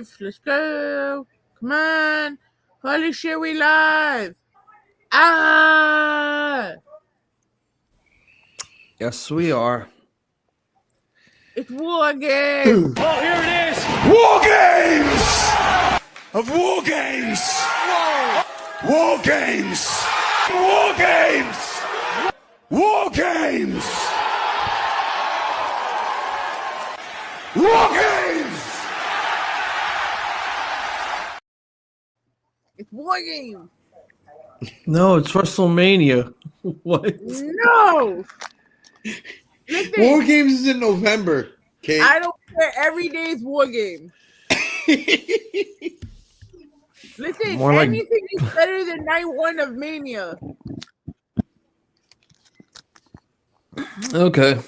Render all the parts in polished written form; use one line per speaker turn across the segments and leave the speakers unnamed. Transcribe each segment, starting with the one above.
live. Let's go. Come on. Holy shit, we live. Ah!
Yes, we are.
It's War Games.
Oh, here it is. War Games! Of War Games! War Games! War Games! War Games! War Games!
It's War Games.
No, it's WrestleMania. What?
No! Listen,
War Games is in November. Okay.
I don't care. Every day is War Games. Listen,
More like-
anything is better than night one of Mania.
Okay.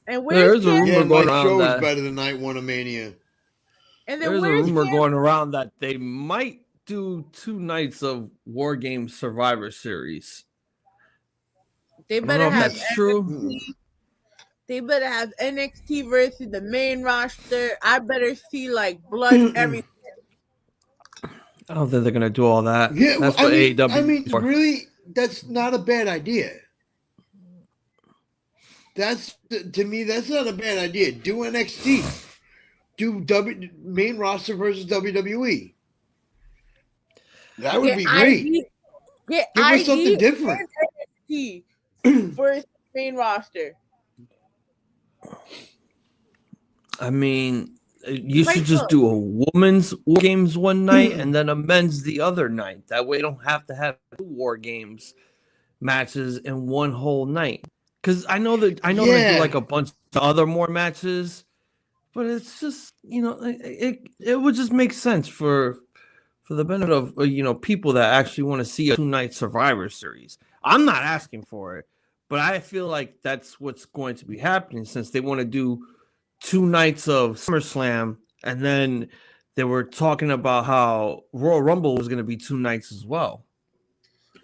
And
There's
where's
a
Cam?
rumor
Yeah,
going
my
around
show
that.
is better than Night One of Mania.
And then
There's a
where's
rumor
Cam?
going around that they might do 2 nights of War Games Survivor Series.
They
I don't
better
know if
have
that's true.
They better have NXT versus the main roster. I better see like blood everything.
I don't think they're gonna do all that.
Yeah,
That's
well,
what
I mean,
AEW.
I mean,
is for.
really, that's not a bad idea. To me, that's not a bad idea. Do NXT. Do main roster versus WWE. That would be great. Give us something different.
NXT versus main roster.
I mean, you
Might
should just
go.
do a women's War Games one night and then a men's the other night. That way, you don't have to have 2 War Games matches in one whole night. Because I know they do like a bunch of other more matches, but it's just it would just make sense for the benefit of people that actually want to see a 2-night Survivor Series. I'm not asking for it, but I feel like that's what's going to be happening since they want to do 2 nights of SummerSlam, and then they were talking about how Royal Rumble was going to be 2 nights as well.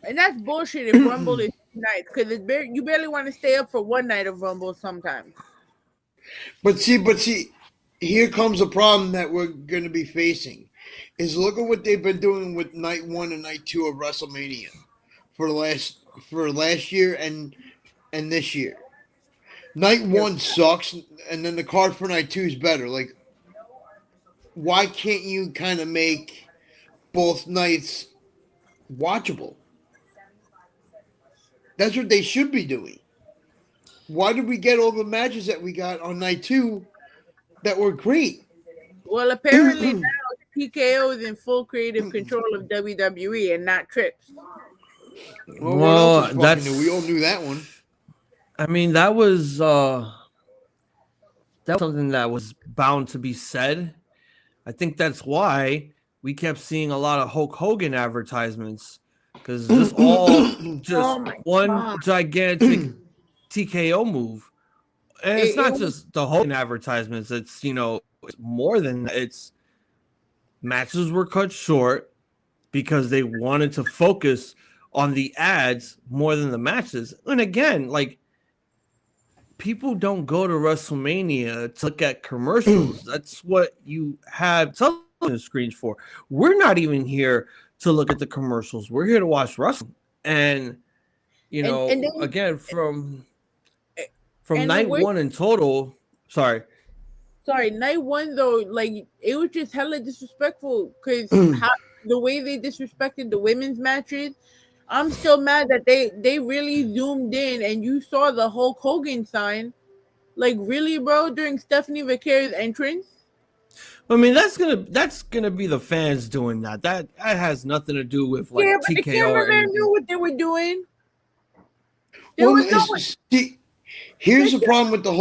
And that's bullshit if Rumble is 2 nights, because you barely want to stay up for one night of Rumble sometimes.
But see, here comes a problem that we're going to be facing. Is look at what they've been doing with night 1 and night 2 of WrestleMania for last year and this year. Night 1 sucks, and then the card for night 2 is better. Like, why can't you kind of make both nights watchable? That's what they should be doing. Why did we get all the matches that we got on night 2 that were great?
Well, apparently now TKO is in full creative control of WWE and not Trips.
Well, what else is fucking new? We all knew that one.
I mean, that was something that was bound to be said. I think that's why we kept seeing a lot of Hulk Hogan advertisements, because it's all just one gigantic TKO move. And it's not just the Hogan advertisements. It's, it's more than that. It's matches were cut short because they wanted to focus on the ads more than the matches. And again, like, people don't go to WrestleMania to look at commercials. That's what you have television screens for. We're not even here to look at the commercials. We're here to watch wrestling. And then, again, from night 1 in total. Sorry,
night 1 though, like, it was just hella disrespectful because the way they disrespected the women's matches. I'm still mad that they really zoomed in and you saw the Hulk Hogan sign. Like, really, bro, during Stephanie Vaquer's entrance?
I mean, that's gonna be the fans doing that. That has nothing to do with like
but
TKO
the cameraman knew what they were doing.
Here's the problem with the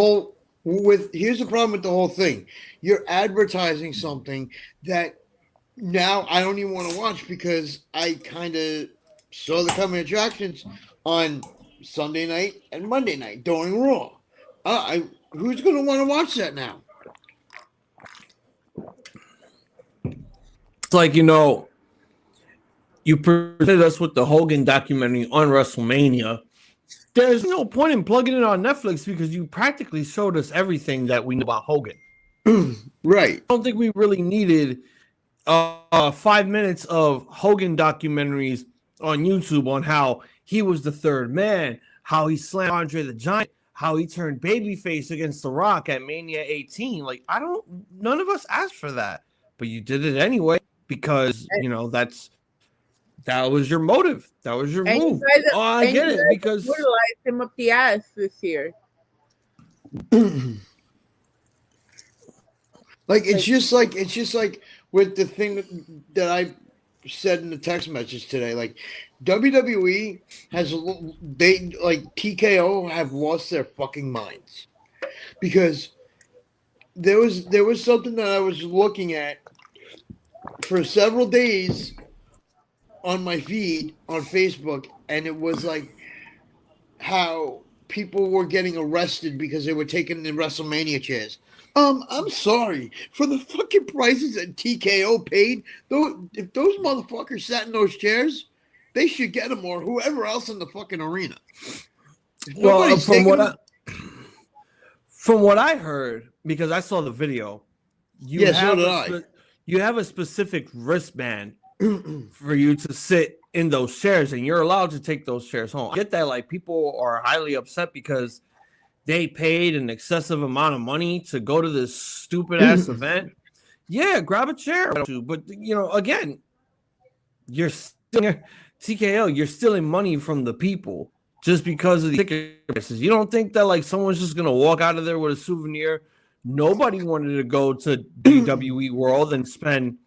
whole thing. You're advertising something that now I don't even want to watch because I kind of saw the coming attractions on Sunday night and Monday night during Raw. Who's going to want to watch that now?
It's like, you presented us with the Hogan documentary on WrestleMania. There's no point in plugging it on Netflix because you practically showed us everything that we know about Hogan.
Right.
I don't think we really needed 5 minutes of Hogan documentaries on YouTube on how he was the third man, how he slammed Andre the Giant, how he turned babyface against The Rock at Mania 18. Like, none of us asked for that, but you did it anyway because, that was your motive. That was your move. I get it because
brutalized him up the ass this year.
It's just like with the thing that I said in the text message today. Like, WWE TKO have lost their fucking minds because there was something that I was looking at for several days on my feed on Facebook, and it was like how people were getting arrested because they were taking the WrestleMania chairs. I'm sorry. For the fucking prices that TKO paid, if those motherfuckers sat in those chairs, they should get them, or whoever else in the fucking arena.
Well, from what I heard, because I saw the video, you have a specific wristband for you to sit in those chairs, and you're allowed to take those chairs home. I get that, like, people are highly upset because they paid an excessive amount of money to go to this stupid ass event. Yeah, grab a chair, but again, you're still TKO. You're stealing money from the people just because of the ticket prices. You don't think that like someone's just gonna walk out of there with a souvenir? Nobody wanted to go to WWE World and spend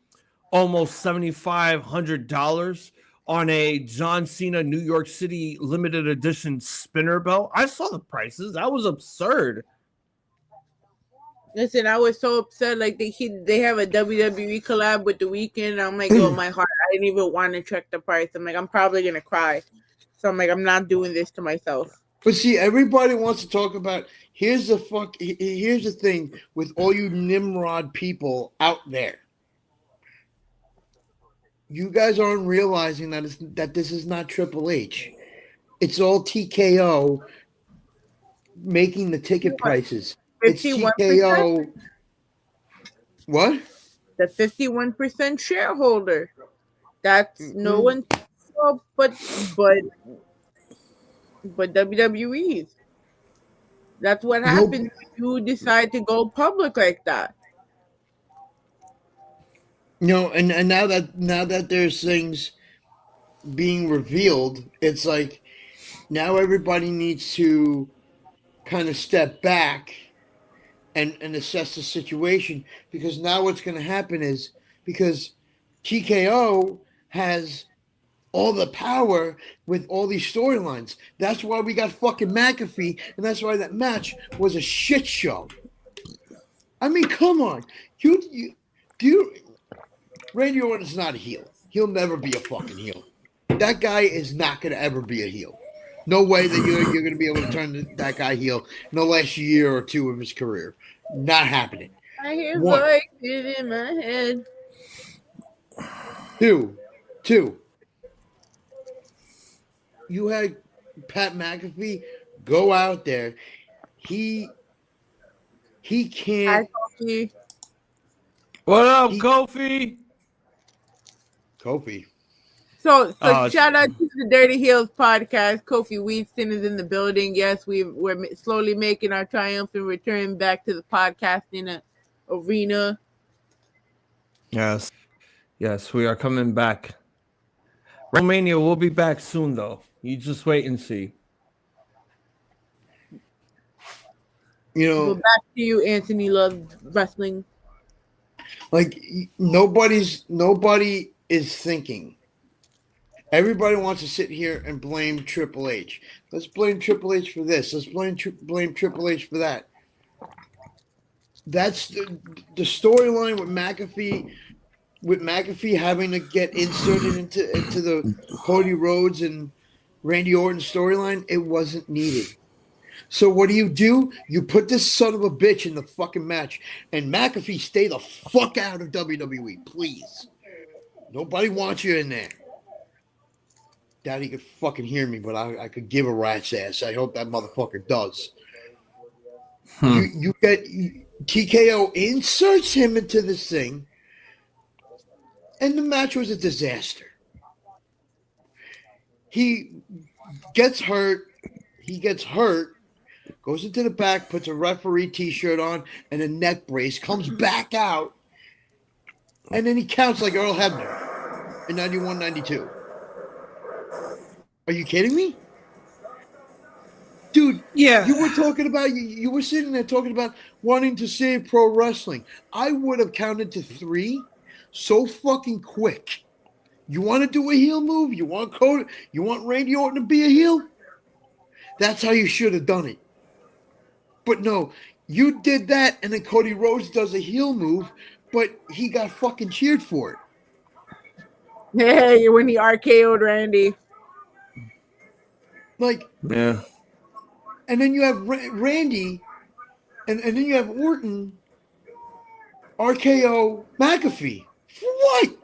almost $7,500 on a John Cena New York City limited edition spinner belt. I saw the prices. That was absurd.
Listen, I was so upset. Like they have a WWE collab with The Weeknd. I'm like, oh my heart. I didn't even want to check the price. I'm like, I'm probably gonna cry. So I'm like, I'm not doing this to myself.
But see, everybody wants to talk about. Here's the thing with all you Nimrod people out there. You guys aren't realizing that this is not Triple H. It's all TKO making the ticket prices. It's TKO. What?
The 51% shareholder. That's no one's fault but WWE's. That's what happens when you decide to go public like that.
And now that there's things being revealed, it's like now everybody needs to kind of step back and assess the situation, because now what's going to happen is, because TKO has all the power with all these storylines. That's why we got fucking McAfee, and that's why that match was a shit show. I mean, come on. Randy Orton's not a heel. He'll never be a fucking heel. That guy is not going to ever be a heel. No way that you're going to be able to turn that guy heel in the last year or two of his career. Not happening.
I hear voices in my head.
Two. You had Pat McAfee go out there. He can't.
Hi,
what up, Kofi?
Kofi.
So shout out to the Dirty Heels podcast. Kofi Wheatston is in the building. Yes, we're slowly making our triumphant return back to the podcasting arena.
Yes, we are coming back. WrestleMania will be back soon, though. You just wait and see.
Go back to you, Anthony. Loves wrestling.
Like nobody is thinking. Everybody wants to sit here and blame Triple H. Let's blame Triple H for this. Let's blame Triple H for that. That's the storyline with McAfee. With McAfee having to get inserted into the Cody Rhodes and Randy Orton storyline, it wasn't needed. So what do? You put this son of a bitch in the fucking match, and McAfee, stay the fuck out of WWE, please. Nobody wants you in there. Daddy could fucking hear me, but I could give a rat's ass. I hope that motherfucker does. You get TKO inserts him into this thing. And the match was a disaster. He gets hurt. Goes into the back, puts a referee t-shirt on and a neck brace, comes back out, and then he counts like Earl Hebner in 91-92. Are you kidding me? Dude,
Yeah.
You were talking about, you were sitting there talking about wanting to save pro wrestling. I would have counted to 3 so fucking quick. You want to do a heel move? You want Randy Orton to be a heel? That's how you should have done it. But no, you did that, and then Cody Rhodes does a heel move, but he got fucking cheered for it.
Yeah, when he RKO'd Randy.
Like,
yeah.
And then you have Randy, and then you have Orton, RKO McAfee. For what?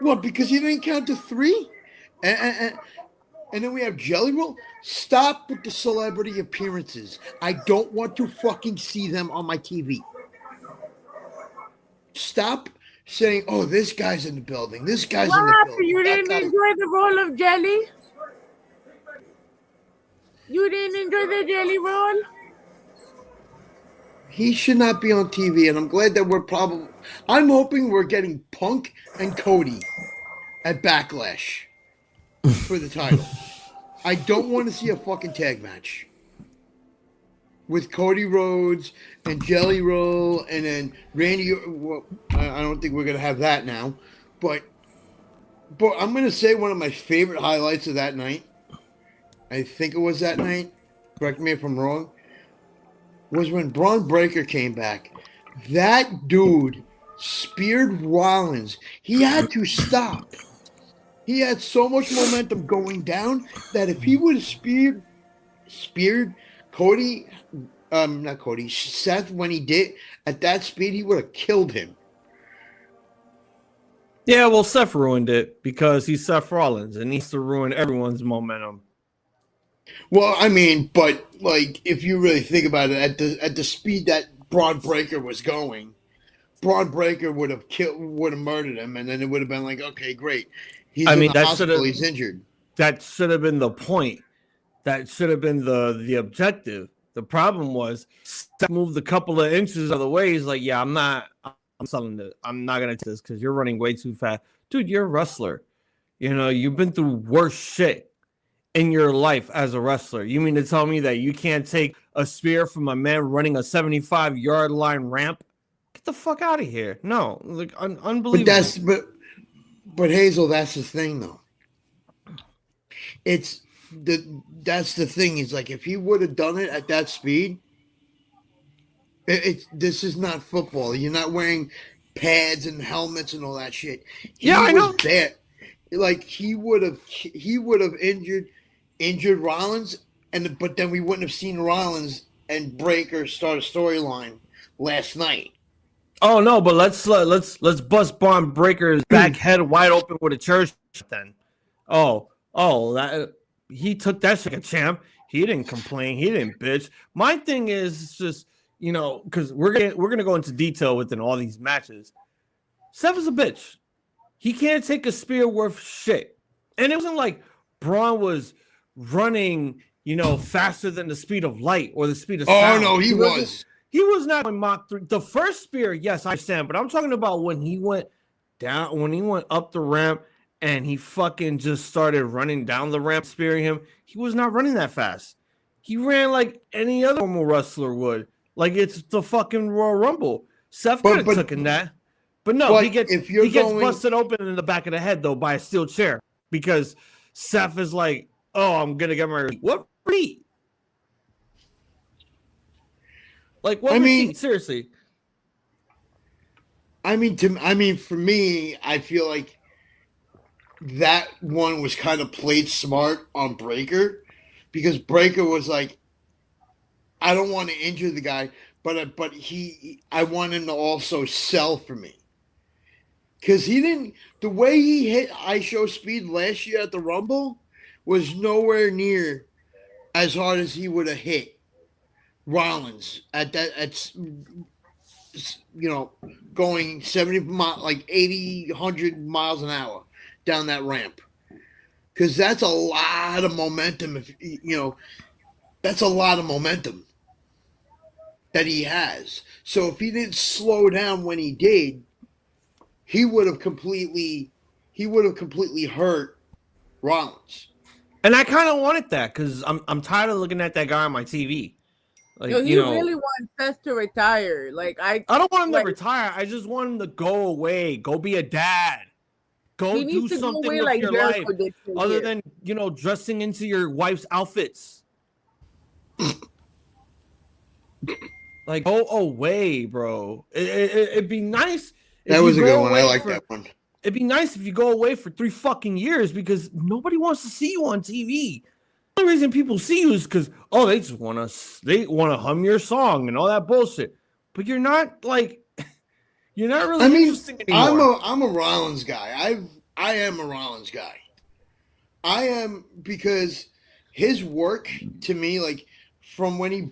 What, because you didn't count to 3? And then we have Jelly Roll. Stop with the celebrity appearances. I don't want to fucking see them on my TV. Stop saying, oh, this guy's in the building. This guy's in the building.
You didn't enjoy the roll of jelly? You didn't enjoy the jelly roll?
He should not be on TV, and I'm glad that I'm hoping we're getting Punk and Cody at Backlash for the title. I don't want to see a fucking tag match with Cody Rhodes and Jelly Roll and then Randy. Well, I don't think we're going to have that now, but I'm going to say one of my favorite highlights of that night, I think it was that night, correct me if I'm wrong, was when Braun Breaker came back. That dude speared Rollins. He had to stop. He had so much momentum going down that if he would have speared Cody, not Cody, Seth when he did, at that speed, he would have killed him.
Yeah, well, Seth ruined it because he's Seth Rollins and needs to ruin everyone's momentum.
Well, I mean, but like if you really think about it, at the speed that Braun Breaker was going, Braun Breaker would have murdered him, and then it would have been like, okay, great. He's in the hospital. He's injured.
That should have been the point. That should have been the objective. The problem was Seth moved a couple of inches of the way. He's like, yeah, I'm selling this. I'm not gonna do this because you're running way too fast, dude. You're a wrestler. You know, you've been through worse shit in your life as a wrestler. You mean to tell me that you can't take a spear from a man running a 75-yard line ramp? Get the fuck out of here. No, like unbelievable.
But Hazel, that's the thing though. That's the thing. Is like if he would have done it at that speed, this is not football. You're not wearing pads and helmets and all that shit.
I know.
There. Like he would have injured Rollins, but then we wouldn't have seen Rollins and Breaker start a storyline last night.
Oh no, but let's bust Braun Breaker's back head wide open with a church then. That he took that shit like a champ. He didn't complain. He didn't bitch. My thing is just, you know, because we're gonna go into detail within all these matches. Seth is a bitch. He can't take a spear worth shit. And it wasn't like Braun was running, you know, faster than the speed of light or the speed of sound.
Oh no, he was.
He was not in Mach 3. The first spear, yes, I understand, but I'm talking about when he went down, when he went up the ramp and he fucking just started running down the ramp, spearing him. He was not running that fast. He ran like any other normal wrestler would. Like it's the fucking Royal Rumble. Seth could have taken that. But no, he gets busted open in the back of the head, though, by a steel chair. Because Seth is like, oh, I'm going to get my... What receipt? Like, what receipt? Seriously.
I mean, for me, I feel like that one was kind of played smart on Breaker. Because Breaker was like, I don't want to injure the guy, but I want him to also sell for me. Because he didn't, the way he hit ISHO speed last year at the Rumble was nowhere near as hard as he would have hit Rollins at going 70 like 80, 100 miles an hour down that ramp. Because that's a lot of momentum. That's a lot of momentum that he has. So if he didn't slow down when he did, he would have completely hurt Rollins.
And I kind of wanted that because I'm tired of looking at that guy on my TV. Like,
he really wants Seth to retire. Like I
don't want him to retire. I just want him to go away. Go be a dad. Go do something with your life other than dressing into your wife's outfits. Like, go away, bro. It'd be nice.
That was a good one. I like that one.
It'd be nice if you go away for 3 fucking years because nobody wants to see you on TV. The only reason people see you is because they just want to hum your song and all that bullshit. But you're not like you're not really interesting anymore.
I'm a Rollins guy. I am a Rollins guy. I am because his work to me, like from when he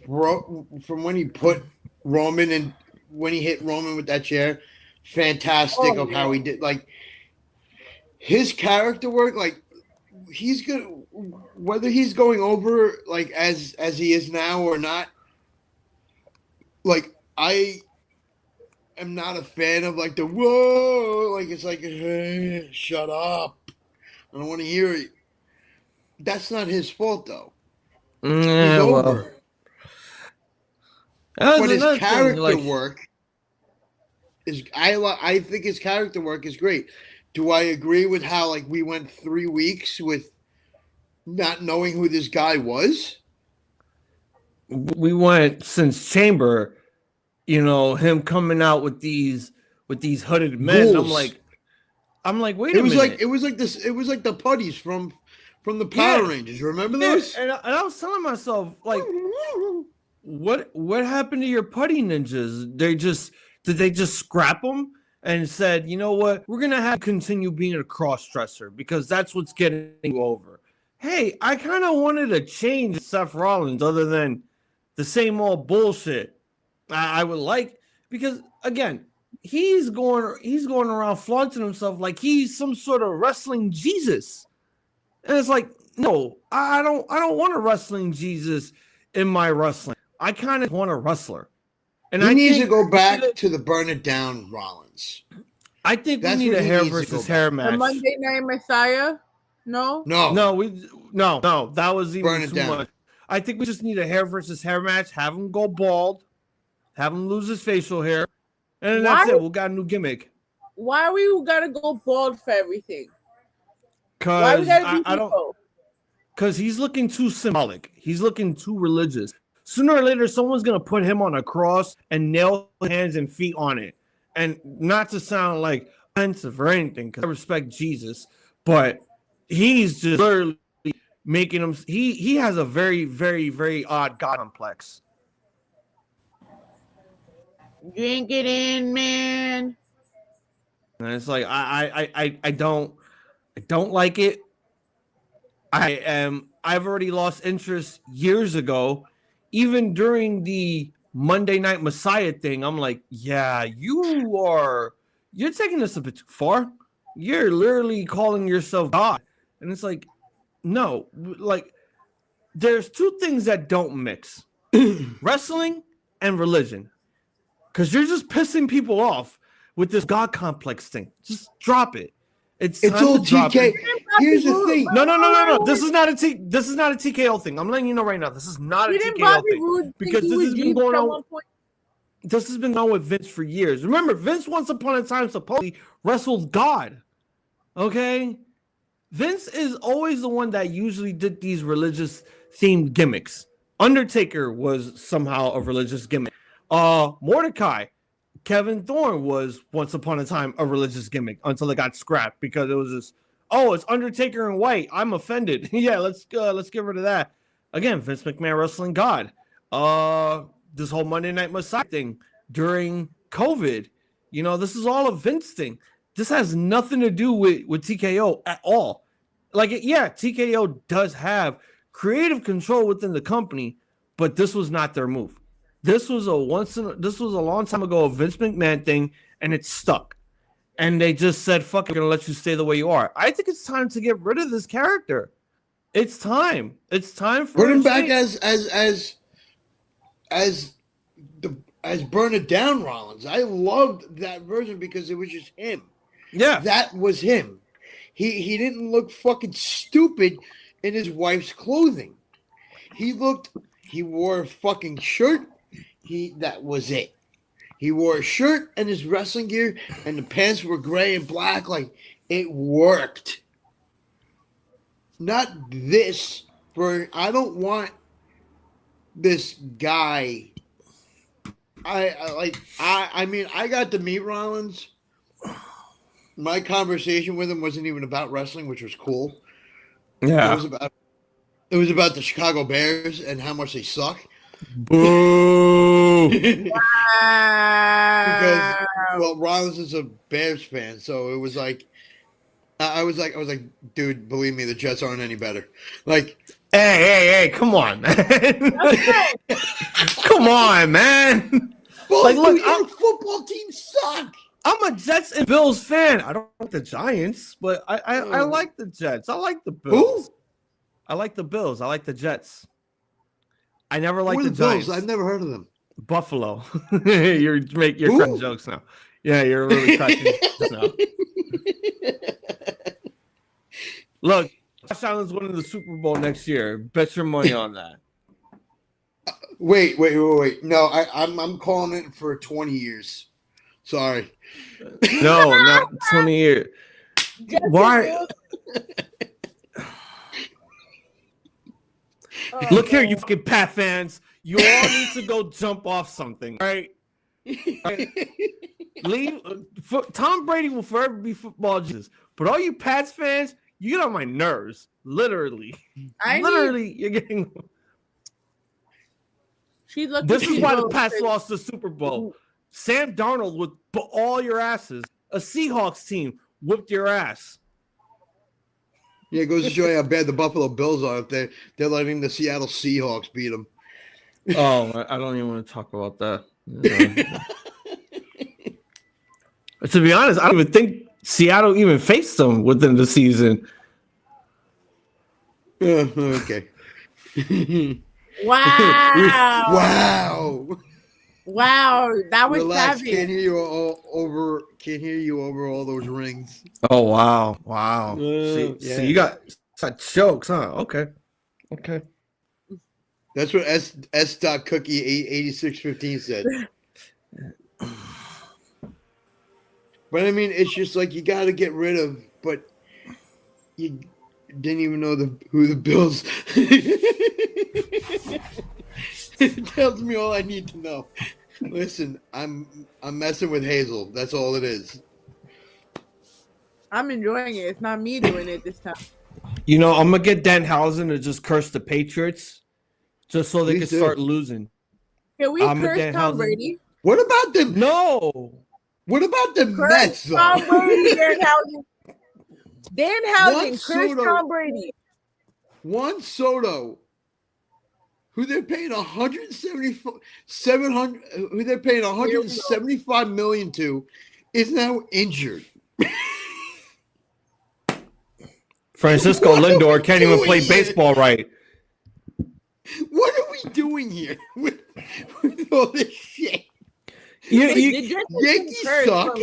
put Roman and when he hit Roman with that chair, fantastic how he did. Like his character work, like he's good. Whether he's going over like as he is now or not, like I am not a fan of like the whoa, like it's like hey, shut up, I don't want to hear it. That's not his fault though. He's over. But his character work is I think his character work is great. Do I agree with how like we went 3 weeks with not knowing who this guy was?
We went since Chamber, him coming out with these hooded men.
Ghouls.
I'm like, wait a minute.
It was like the putties from the Power Rangers. Remember those?
And I was telling myself, like, what happened to your putty ninjas? Did they just scrap them and said, you know what, we're gonna have to continue being a cross dresser because that's what's getting you over. Hey, I kind of wanted a change Seth Rollins other than the same old bullshit. I would like, because again, he's going around flaunting himself like he's some sort of wrestling Jesus. And it's like, no, I don't want a wrestling Jesus in my wrestling. I kind of want a wrestler. And
he needs to go back to the Burn It Down Rollins.
I think we need a hair versus hair match.
The Monday Night Messiah? No.
That was even too much. I think we just need a hair versus hair match. Have him go bald. Have him lose his facial hair. And then that's it. We got a new gimmick.
Why we gotta go bald for everything?
Because I don't. Because he's looking too symbolic. He's looking too religious. Sooner or later, someone's gonna put him on a cross and nail hands and feet on it. And not to sound like offensive or anything, because I respect Jesus, but he's just literally making him. He has a very, very, very odd God complex.
Drink it in, man.
And it's like I don't like it. I've already lost interest years ago. Even during the Monday Night Messiah thing, I'm like, yeah, you're taking this a bit too far. You're literally calling yourself God. And it's like, no, like there's two things that don't mix. Wrestling and religion. Because you're just pissing people off with this God complex thing. Just drop it. It's
all TK. Here's the thing.
No. This is not a TKO thing. I'm letting you know right now. This is not a TKO thing. Because this has been going on. This has been on with Vince for years. Remember, Vince once upon a time supposedly wrestled God. Okay? Vince is always the one that usually did these religious themed gimmicks. Undertaker was somehow a religious gimmick. Mordecai, Kevin Thorne was once upon a time a religious gimmick until it got scrapped because it was this, it's Undertaker in white. I'm offended. Yeah, let's get rid of that. Again, Vince McMahon wrestling God. This whole Monday Night Messiah thing during COVID. This is all a Vince thing. This has nothing to do with TKO at all. TKO does have creative control within the company, but this was not their move. This was a long time ago a Vince McMahon thing, and it stuck. And they just said, "Fuck, we're gonna let you stay the way you are." I think it's time to get rid of this character. It's time. It's time for
put him back as Burn It Down Rollins. I loved that version because it was just him.
Yeah,
that was him. He didn't look fucking stupid in his wife's clothing. He wore a fucking shirt. That was it. He wore a shirt and his wrestling gear, and the pants were gray and black. Like, it worked. Not this. I don't want this guy. I mean, I got to meet Rollins. My conversation with him wasn't even about wrestling, which was cool.
Yeah.
It was about the Chicago Bears and how much they suck.
Boo!
Because Rollins is a Bears fan, so it was like I was like, dude, believe me, the Jets aren't any better. Like,
hey, come on, man. Come on, man.
Like, look, our football team suck.
I'm a Jets and Bills fan. I don't like the Giants, but I like the Jets. I like the Bills.
Who?
I like the Bills. I like the Jets. I never liked the Giants.
Bills? I've never heard of them.
Buffalo. you're cracking jokes now. Yeah, you're really cracking jokes now. Look, Josh Allen's winning the Super Bowl next year. Bet your money on that.
Wait. No, I'm calling it for 20 years. Sorry.
No, not 20 years. Why? Look here, you fucking Pat fans. You all need to go jump off something, right? Leave. Tom Brady will forever be football Jesus. But all you Pats fans, you get on my nerves. Literally. You're getting. This is why the Pats lost the Super Bowl. Sam Darnold would put all your asses. A Seahawks team whipped your ass.
Yeah, it goes to show you how bad the Buffalo Bills are. If they're letting the Seattle Seahawks beat them.
Oh, I don't even want to talk about that. To be honest, I don't even think Seattle even faced them within the season.
Okay.
Wow. Wow, that was
Relax.
savage.
Can't hear you over all those rings.
Oh wow. See, you got jokes, huh? Okay.
That's what S. Cookie 8615 said. But I mean, it's just like you got to get rid of. But you didn't even know who the Bills. It tells me all I need to know. Listen, I'm messing with Hazel. That's all it is.
I'm enjoying it. It's not me doing it this time.
You know, I'm gonna get Danhausen to just curse the Patriots, just so they can start losing.
Can we curse Tom Brady?
What about the
No?
What about the Mets?
Tom Brady, Danhausen, curse Tom Brady.
Juan Soto, who they're paying $175 million to, is now injured.
Francisco Lindor can't even play baseball right.
What are we doing here with all this shit?
Yankees
suck.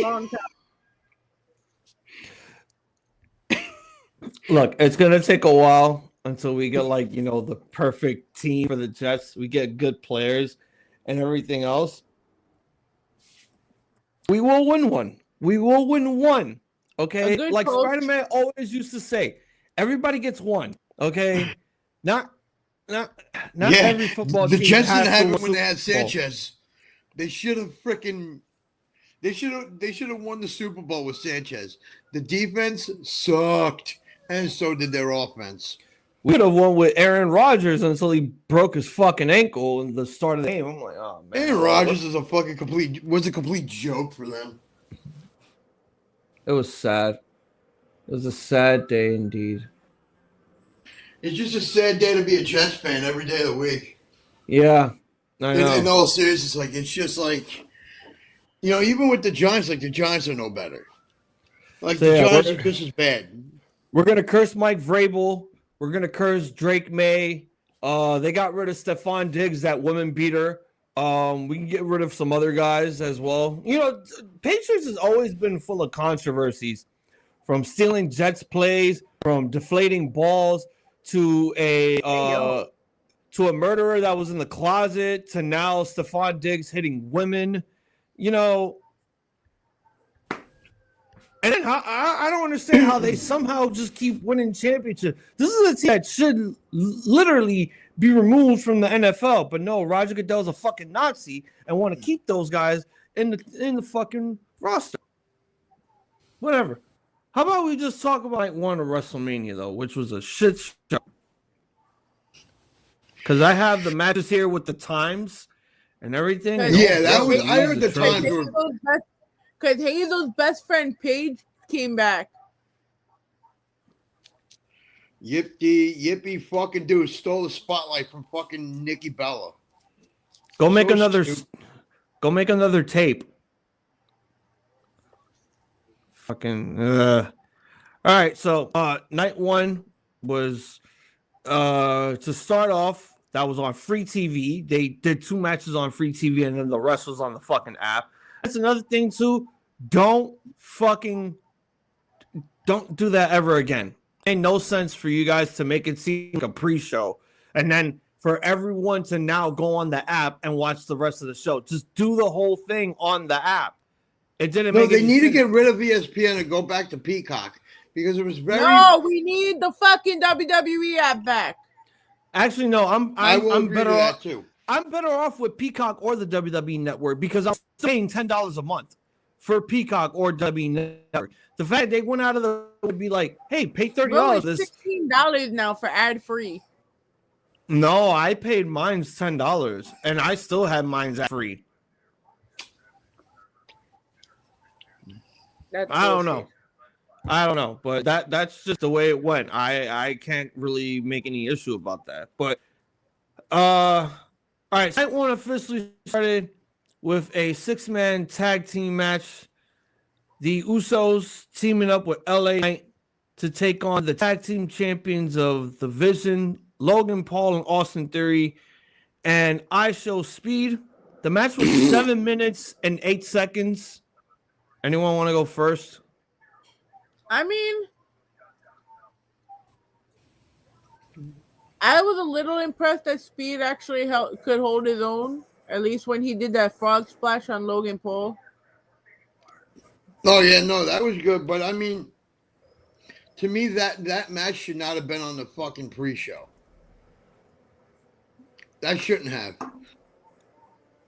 Look, it's gonna take a while until we get the perfect team for the Jets. We get good players and everything else. We will win one. Okay, like Spider-Man always used to say, everybody gets one. Okay, not every football team.
The Jets didn't have it when
they
had Sanchez. They should have won the Super Bowl with Sanchez. The defense sucked, and so did their offense.
We could have won with Aaron Rodgers until he broke his fucking ankle in the start of the game. I'm like, oh man.
Aaron Rodgers is a complete joke for them.
It was sad. It was a sad day indeed.
It's just a sad day to be a Jets fan every day of the week.
Yeah. I know.
In all seriousness, like it's just like, you know, even with the Giants, like the Giants are no better. Like
So,
the
yeah,
Giants are just as bad.
We're gonna curse Mike Vrabel. We're gonna curse Drake May. They got rid of Stephon Diggs, that woman beater. We can get rid of some other guys as well. You know, Patriots has always been full of controversies, from stealing Jets plays, from deflating balls, to a murderer that was in the closet, to now Stephon Diggs hitting women. You know, and then I don't understand how they somehow just keep winning championships. This is a team that should literally be removed from the NFL, but no, Roger Goodell's a fucking Nazi and want to keep those guys in the fucking roster. Whatever. How about we just talk about night one of WrestleMania though, which was a shit show. Because I have the matches here with the times and everything.
Yeah, that was. I heard the times were.
Because Hazel's best friend Paige came back.
Yippee fucking dude stole the spotlight from fucking Nikki Bella.
Go make another tape. Fucking all right, so night one was to start off, that was on free TV. They did 2 matches on free TV and then the rest was on the fucking app. That's another thing too. Don't do that ever again. Ain't no sense for you guys to make it seem like a pre-show and then for everyone to now go on the app and watch the rest of the show. Just do the whole thing on the app. It didn't make
they need
sense.
to get rid of ESPN and go back to Peacock because it was very.
No, we need the fucking WWE app back.
Actually, no, I'm better off
too.
I'm better off with Peacock or the WWE Network because I'm paying $10 a month for Peacock or WWE Network. The fact they went out of the would be like, hey, pay $30.
It's $16 now for ad free.
No, I paid mine's $10 and I still have mine's ad free. I don't know, but that's just the way it went. I can't really make any issue about that. But all right, night one officially started with a 6-man tag team match. The Usos teaming up with LA Knight to take on the tag team champions of the Vision, Logan Paul and Austin Theory. And I Show Speed. The match was 7 minutes and 8 seconds. Anyone want to go first?
I mean, I was a little impressed that Speed actually could hold his own, at least when he did that frog splash on Logan Paul.
Oh yeah, no, that was good. But I mean, to me, that match should not have been on the fucking pre-show. That shouldn't have.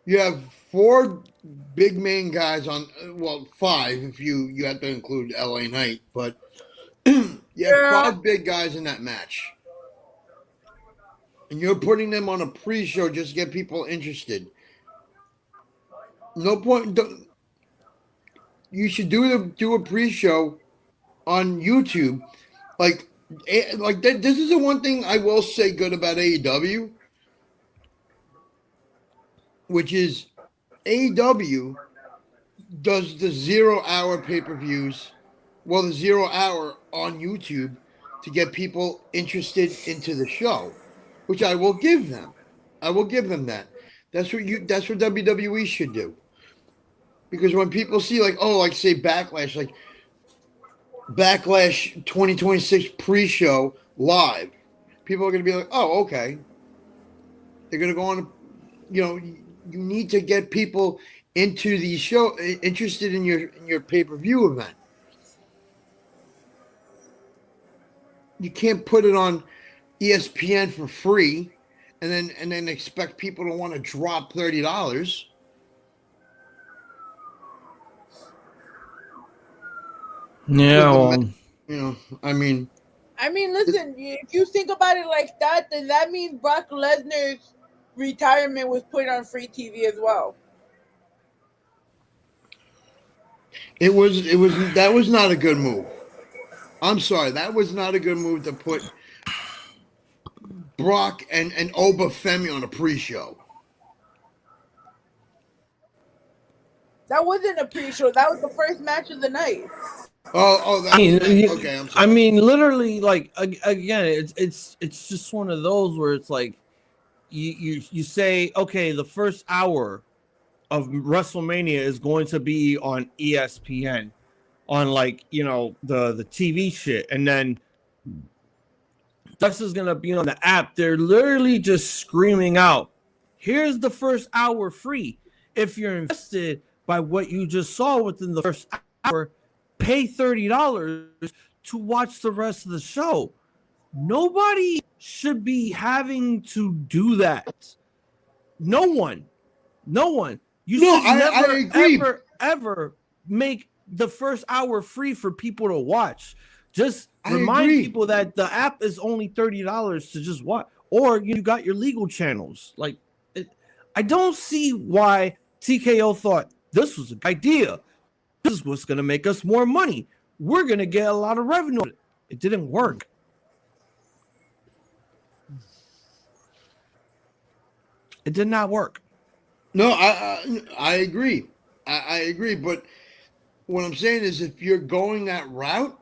You have 4 big main guys on, well, 5 if you have to include LA Knight, but you have 5 big guys in that match. And you're putting them on a pre-show just to get people interested. No point. You should do a pre-show on YouTube. Like this is the one thing I will say good about AEW, which is AEW does the 0-hour pay-per-views, well, the 0 hour on YouTube to get people interested into the show, which I will give them. I will give them that. That's what WWE should do. Because when people see say Backlash, like Backlash 2026 pre-show live, people are going to be like, oh, okay. They're going to go on, you need to get people into the show, interested in your pay-per-view event. You can't put it on ESPN for free and then expect people to want to drop $30.
Yeah,
I mean,
listen, if you think about it like that, then that means Brock Lesnar's retirement was put on free TV as well.
That was not a good move. I'm sorry, that was not a good move to put Brock and Oba Femi on a pre-show.
That wasn't a pre-show. That was the first match of the night.
That was okay. I'm sorry.
I mean, literally, like again, it's just one of those where it's like you say, okay, the first hour of WrestleMania is going to be on ESPN, on like the TV shit, and then this is gonna be on the app. They're literally just screaming out, "Here's the first hour free. If you're invested by what you just saw within the first hour, pay $30 to watch the rest of the show." Nobody should be having to do that. No one. You should never,
I agree.
ever make the first hour free for people to watch. Just remind people that the app is only $30 to just watch, or you got your legal channels. Like, I don't see why TKO thought this was a good idea. This is what's going to make us more money. We're going to get a lot of revenue. It didn't work. It did not work.
No, I agree. I agree. But what I'm saying is, if you're going that route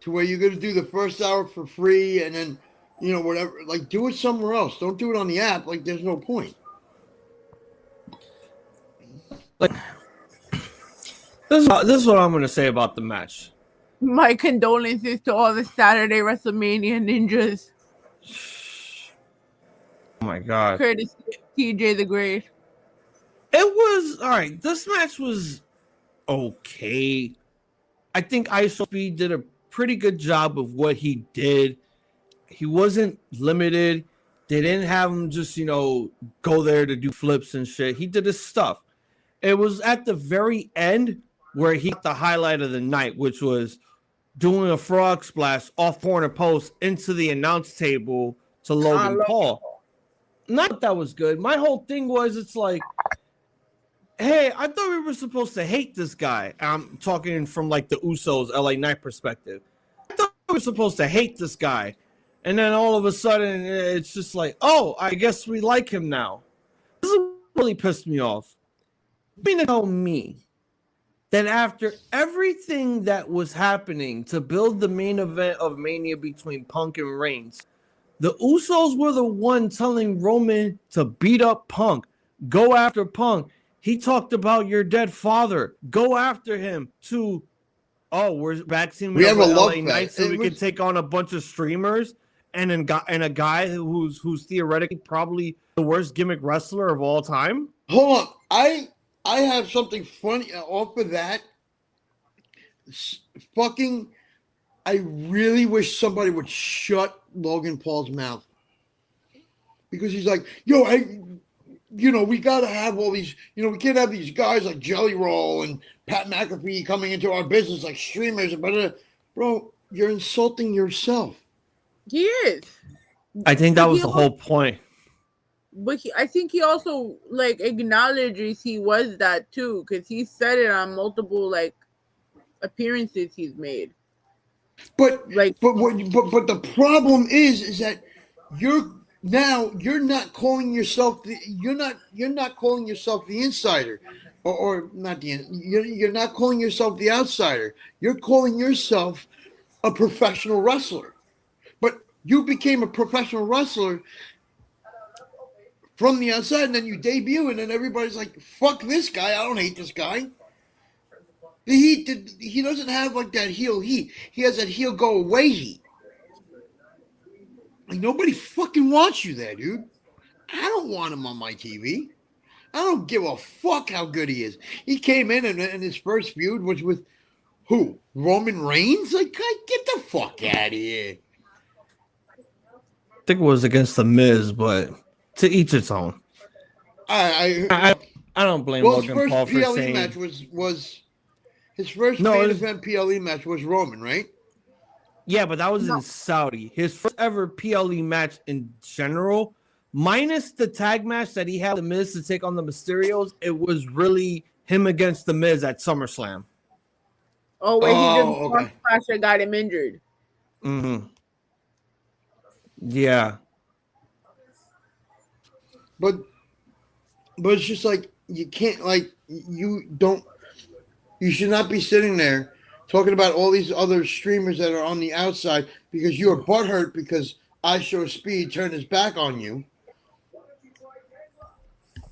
to where you're going to do the first hour for free and then, whatever, like, do it somewhere else. Don't do it on the app. Like, there's no point.
Like, this is what I'm going to say about the match.
My condolences to all the Saturday WrestleMania ninjas.
Oh my God.
Courtesy TJ the Great.
It was all right. This match was okay. I think ISO Speed did a pretty good job of what he did. He wasn't limited. They didn't have him just, go there to do flips and shit. He did his stuff. It was at the very end where he got the highlight of the night, which was doing a frog splash off corner post into the announce table to Logan Paul. Not that that was good. My whole thing was, it's like, hey, I thought we were supposed to hate this guy. I'm talking from like the Usos LA Knight perspective. I thought we were supposed to hate this guy. And then all of a sudden, it's just like, oh, I guess we like him now. This really pissed me off. You mean to tell me that after everything that was happening to build the main event of Mania between Punk and Reigns, the Usos were the one telling Roman to beat up Punk, go after Punk. He talked about your dead father. Go after him. To, we're vaccinating.
We have a love
LA Knight so we can take on a bunch of streamers and a guy who's theoretically probably the worst gimmick wrestler of all time.
Hold on, I have something funny off of that. I really wish somebody would shut Logan Paul's mouth, because he's like, we got to have all these, we can't have these guys like Jelly Roll and Pat McAfee coming into our business like streamers. Bro, you're insulting yourself.
He is.
I think that was the whole point.
But I think he also acknowledges he was that too, because he said it on multiple appearances he's made.
But the problem is that you're not calling yourself you're not calling yourself the insider, or not you're not calling yourself the outsider. You're calling yourself a professional wrestler. But you became a professional wrestler from the outside, and then you debut, and then everybody's like, fuck this guy, I don't hate this guy. He doesn't have that heel heat. He has that heel go away heat. Nobody fucking wants you there, dude. I don't want him on my TV. I don't give a fuck how good he is. He came in and his first feud was with who? Roman Reigns? Get the fuck out of here.
I think it was against the Miz, but to each its own. I don't blame Logan Paul for saying.
Match was his first main event PLE match was Roman, right?
Yeah, but that was in Saudi. His first ever PLE match in general, minus the tag match that he had the Miz to take on the Mysterios, it was really him against the Miz at SummerSlam.
Oh, where he just crash and got him injured.
Mm-hmm. Yeah.
But it's just you can't You should not be sitting there talking about all these other streamers that are on the outside because you're butthurt because I Show Speed turned his back on you.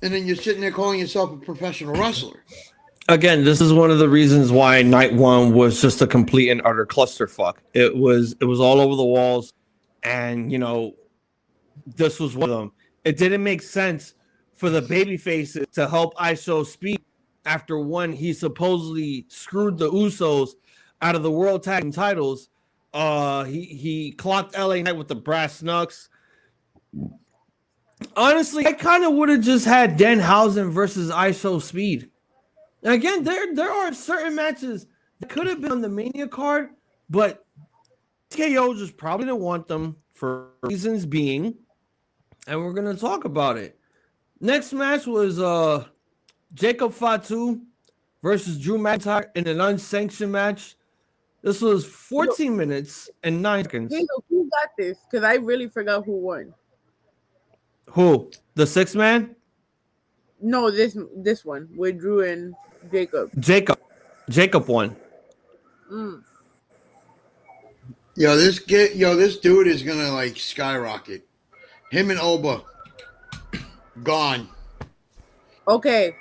And then you're sitting there calling yourself a professional wrestler.
Again, this is one of the reasons why night one was just a complete and utter clusterfuck. It was all over the walls, and this was one of them. It didn't make sense for the baby faces to help ISO Speed after one, he supposedly screwed the Usos out of the world tag team titles. He clocked LA Knight with the brass knucks. Honestly, I kind of would have just had Danhausen versus ISO Speed. And again, there are certain matches that could have been on the Mania card, but TKO just probably didn't want them for reasons being, and we're gonna talk about it. Next match was Jacob Fatu versus Drew McIntyre in an unsanctioned match. This was 14 minutes and 9 seconds.
Who got this? Because I really forgot who won.
Who? The 6-man?
No, this one with Drew and Jacob.
Jacob won.
This dude is gonna like skyrocket. Him and Oba gone.
Okay,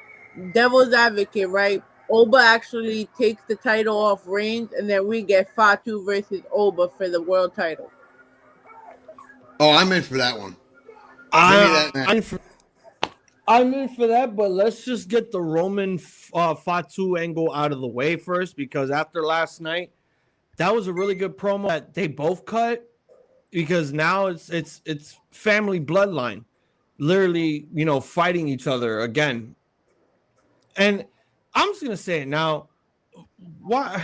devil's advocate, right? Oba actually takes the title off Reigns, and then we get Fatu versus Oba for the world title.
Oh, I'm in for that one.
I'm in for that, but let's just get the Roman Fatu angle out of the way first, because after last night, that was a really good promo that they both cut, because now it's family bloodline, literally, fighting each other again. And I'm just gonna say it now. Why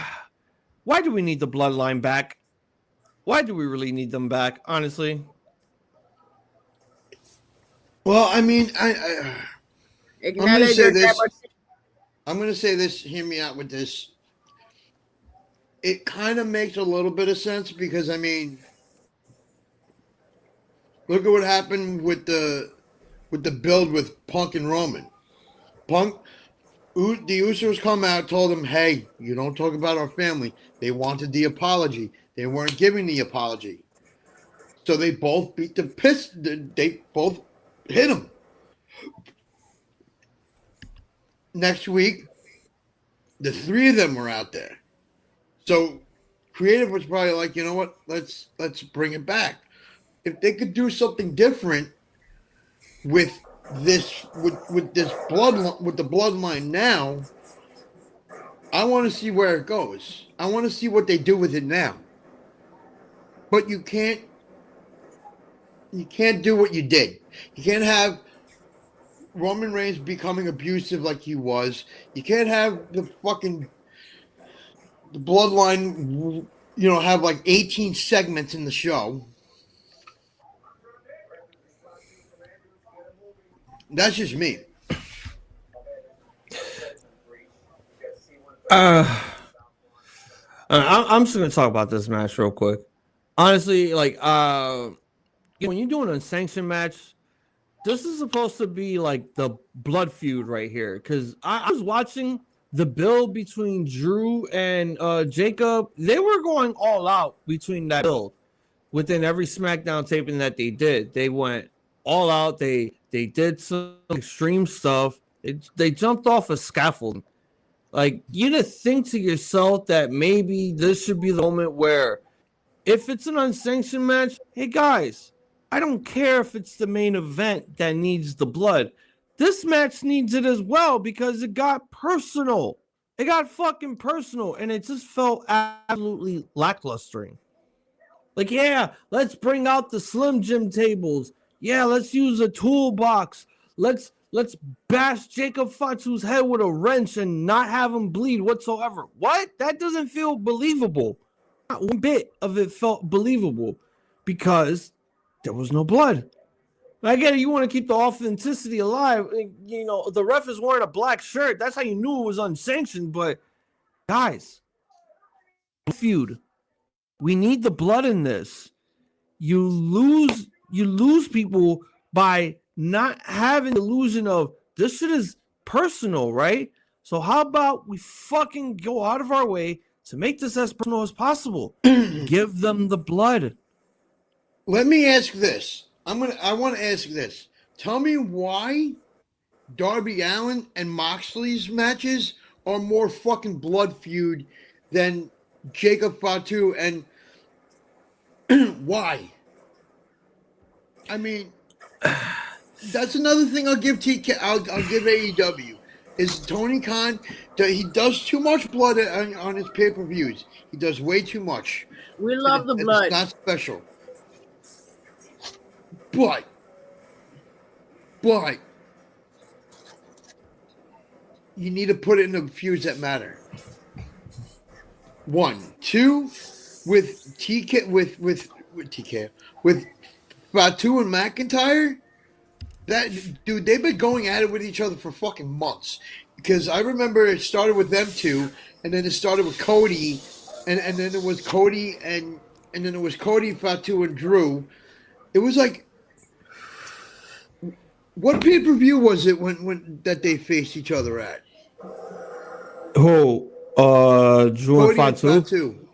do we need the bloodline back? Why do we really need them back, honestly?
Well, I mean, I'm going to say this. I'm going to say this. Hear me out with this. It kind of makes a little bit of sense because, I mean, look at what happened with the build with Punk and Roman. The Usos come out, told him, "Hey, you don't talk about our family." They wanted the apology. They weren't giving the apology, so they both beat the piss. They both hit him. Next week, the three of them were out there. So creative was probably like, you know what? Let's bring it back. If they could do something different with this with the bloodline now, I want to see where it goes. I want to see what they do with it now. But you can't do what you did. You can't have Roman Reigns becoming abusive like he was. You can't have the bloodline, have like 18 segments in the show. That's just me.
I'm just gonna talk about this match real quick. Honestly, like when you're doing a unsanctioned match, this is supposed to be like the blood feud right here. Because I was watching the build between Drew and Jacob. They were going all out between that build. Within every SmackDown taping that they did, they went all out. They did some extreme stuff. They jumped off a scaffold. Like, you'd think to yourself that maybe this should be the moment where, if it's an unsanctioned match, hey guys, I don't care if it's the main event that needs the blood. This match needs it as well because it got personal. It got fucking personal, and it just felt absolutely lacklustering. Like, yeah, let's bring out the Slim Jim tables. Yeah, let's use a toolbox. Let's bash Jacob Fatu's head with a wrench and not have him bleed whatsoever. What? That doesn't feel believable. Not one bit of it felt believable because there was no blood. I get it. You want to keep the authenticity alive. The ref is wearing a black shirt. That's how you knew it was unsanctioned. But guys, feud. We need the blood in this. You lose people by not having the illusion of this shit is personal, right? So how about we fucking go out of our way to make this as personal as possible? Give them the blood.
Let me ask this. I want to ask this. Tell me why Darby Allin and Moxley's matches are more fucking blood feud than Jacob Fatu, and why? I mean, that's another thing I'll give TK. I'll give AEW is Tony Khan. He does too much blood on his pay-per-views. He does way too much.
We love the blood.
It's not special. But you need to put it in the feuds that matter. 1, 2, with TK with Fatu and McIntyre. That dude, they've been going at it with each other for fucking months. Because I remember it started with them two, and then it started with Cody, and then it was Cody and then it was Cody, Fatu, and Drew. It was like, what pay-per-view was it when that they faced each other at?
Who? Drew and Fatu.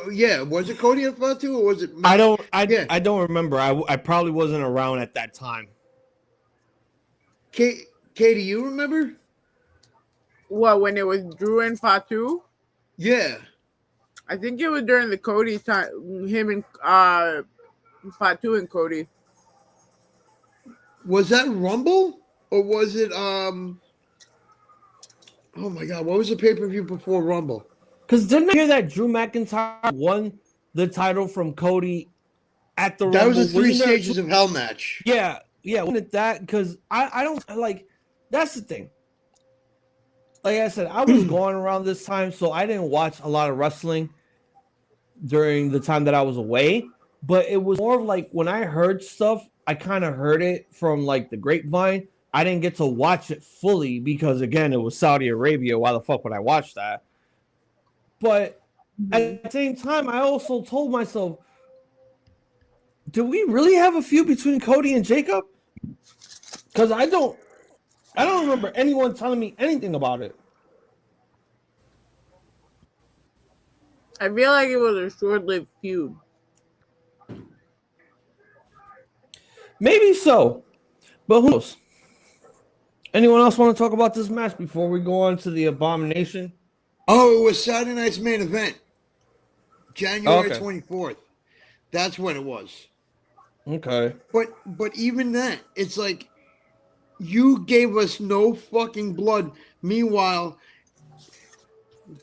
Yeah, was it Cody and Fatu or was it?
I don't remember. I probably wasn't around at that time.
Katie, you remember?
What, when it was Drew and Fatu?
Yeah.
I think it was during the Cody time. Him and Fatu and Cody.
Was that Rumble or was it oh my god, what was the pay-per-view before Rumble?
Because didn't I hear that Drew McIntyre won the title from Cody at the Rumble?
That was the Three Stages of Hell match.
Yeah, wasn't it that? Because I don't like, that's the thing. Like I said, I was going around this time, so I didn't watch a lot of wrestling during the time that I was away. But it was more of like when I heard stuff, I kind of heard it from like the grapevine. I didn't get to watch it fully because, again, it was Saudi Arabia. Why the fuck would I watch that? But at the same time, I also told myself, do we really have a feud between Cody and Jacob? Because I don't remember anyone telling me anything about it.
I feel like it was a short-lived feud.
Maybe so, but who knows? Anyone else want to talk about this match before we go on to the Abomination?
Oh, it was Saturday night's main event, January 24th. That's when it was.
Okay.
But even that, it's like you gave us no fucking blood. Meanwhile,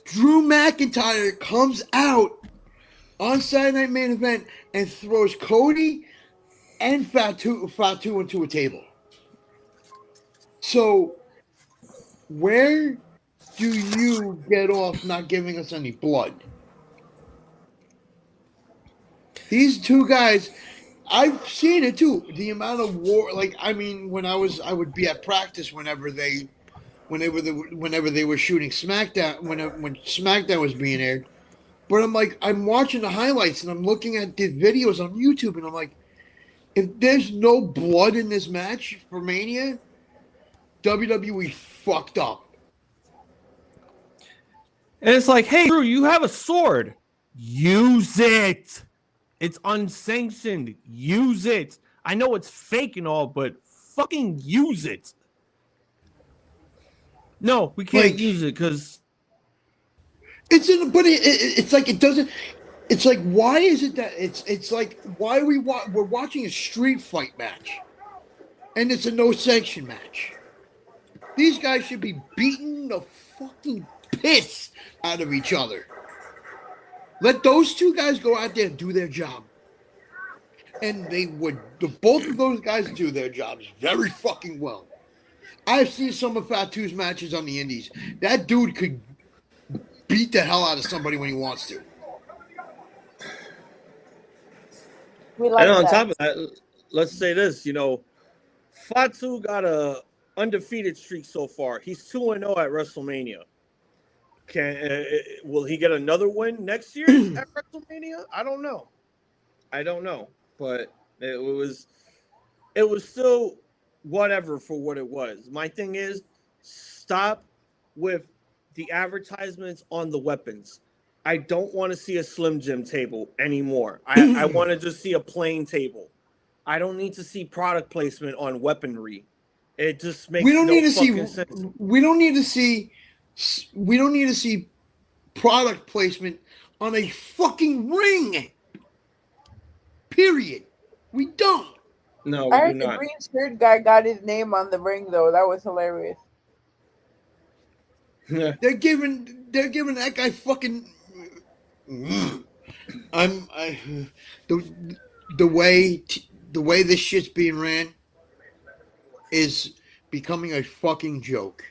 Drew McIntyre comes out on Saturday night main event and throws Cody and Fatu into a table. So, where do you get off not giving us any blood? These two guys, I've seen it too. The amount of war, like, I mean, I would be at practice whenever they were shooting SmackDown, when SmackDown was being aired. But I'm watching the highlights and I'm looking at the videos on YouTube and I'm like, if there's no blood in this match for Mania, WWE fucked up.
And it's like, hey, Drew, you have a sword. Use it. It's unsanctioned. Use it. I know it's fake and all, but fucking use it. No, we can't use it because
it's like it doesn't. It's like, why is it that it's like, why we're watching a street fight match and it's a no sanction match? These guys should be beating the fucking piss out of each other. Let those two guys go out there and do their job. And they would, both of those guys do their jobs very fucking well. I've seen some of Fatu's matches on the indies. That dude could beat the hell out of somebody when he wants to.
And on top of that, let's say this, Fatu got a undefeated streak so far. He's 2-0 at WrestleMania. Will he get another win next year at WrestleMania? I don't know. But it was still whatever for what it was. My thing is, stop with the advertisements on the weapons. I don't want to see a Slim Jim table anymore. I want to just see a plain table. I don't need to see product placement on weaponry. It just makes sense.
We don't need to see. We don't need to see product placement on a fucking ring. Period. We don't.
No,
I
we do
heard the
not.
green shirt guy got his name on the ring though. That was hilarious.
They're giving that guy fucking. The way this shit's being ran is becoming a fucking joke.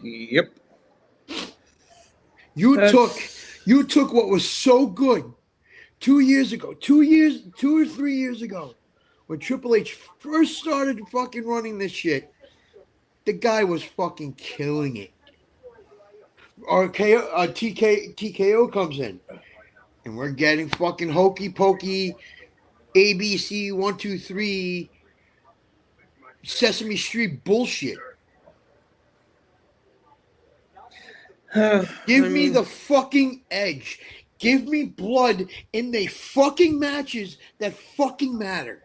Yep.
You took what was so good 2 years ago, 2 or 3 years ago, when Triple H first started fucking running this shit. The guy was fucking killing it. TKO comes in, and we're getting fucking hokey pokey, ABC 1 2 3, Sesame Street bullshit. Give me the fucking edge. Give me blood in the fucking matches that fucking matter.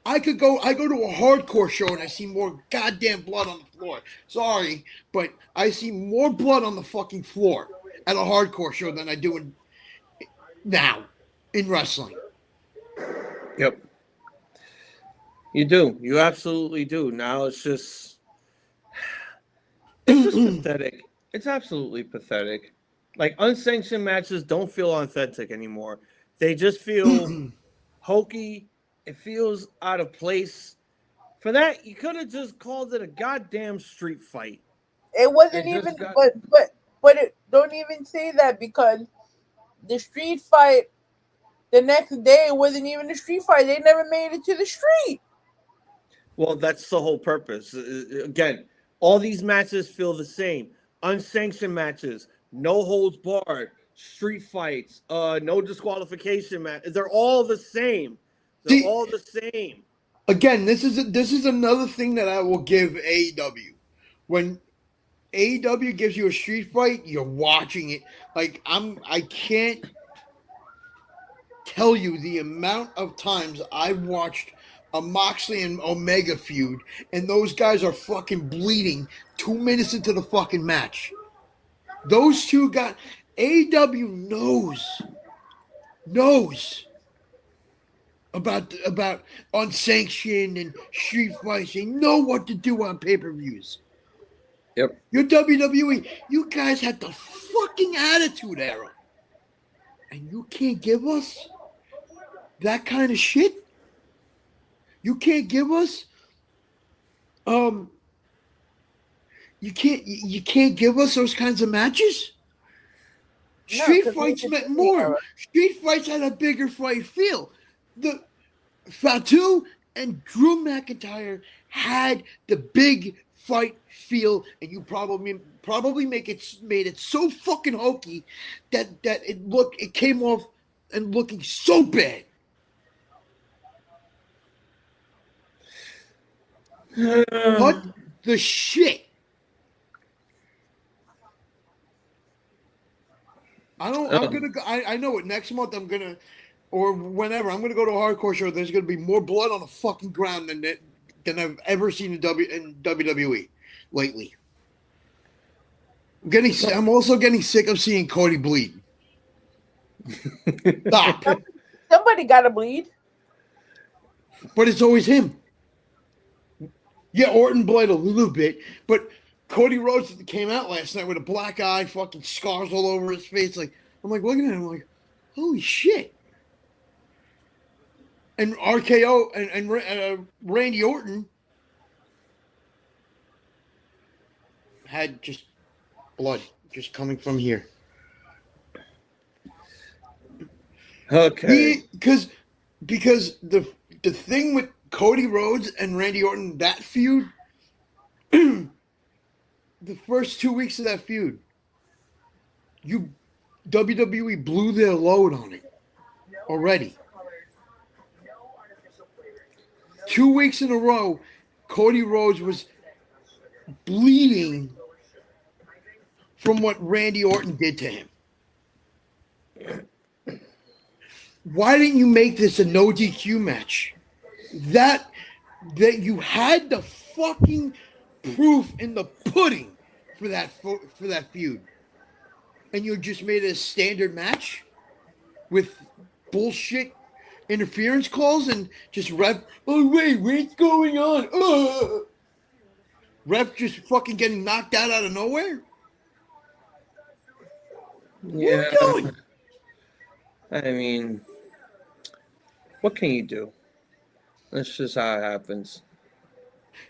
I go to a hardcore show and I see more goddamn blood on the floor. Sorry, but I see more blood on the fucking floor at a hardcore show than I do now in wrestling.
Yep. You do. You absolutely do. Now it's just pathetic. It's absolutely pathetic. Like, unsanctioned matches don't feel authentic anymore. They just feel hokey. It feels out of place. For that, you could have just called it a goddamn street fight.
It wasn't even, but it, don't even say that, because the street fight the next day, it wasn't even a street fight. They never made it to the street.
Well, that's the whole purpose. Again, all these matches feel the same. Unsanctioned matches, no holds barred, street fights, no disqualification match. They're all the same. They're all the same.
Again, this is another thing that I will give AEW. When AEW gives you a street fight, you're watching it. Like, I can't tell you the amount of times I've watched a Moxley and Omega feud, and those guys are fucking bleeding 2 minutes into the fucking match. Those two guys, AEW knows about unsanctioned and street fights. They know what to do on pay-per-views.
Yep.
Your WWE, you guys had the fucking Attitude Era, and you can't give us that kind of shit. You can't give us, you can't give us those kinds of matches. Street fights meant more. Street fights had a bigger fight feel. The Fatu and Drew McIntyre had the big fight feel, and you probably made it so fucking hokey that it came off and looking so bad. What the shit? I'm gonna go. I know it. Next month I'm gonna, or whenever I'm gonna go to a hardcore show. There's gonna be more blood on the fucking ground than I've ever seen in WWE lately. I'm also getting sick of seeing Cody bleed. Stop.
Somebody gotta bleed.
But it's always him. Yeah, Orton bled a little bit, but Cody Rhodes came out last night with a black eye, fucking scars all over his face. Like, I'm like looking at him, like, holy shit. And RKO and Randy Orton had just blood just coming from here.
Okay.
Because the thing with Cody Rhodes and Randy Orton, that feud, the first 2 weeks of that feud, WWE blew their load on it already. 2 weeks in a row, Cody Rhodes was bleeding from what Randy Orton did to him. Why didn't you make this a no DQ match? That you had the fucking proof in the pudding for that feud, and you just made it a standard match with bullshit interference calls and just ref. Oh wait, what's going on? Ref just fucking getting knocked out of nowhere.
Yeah.
What are we doing?
I mean, what can you do? That's just how it happens.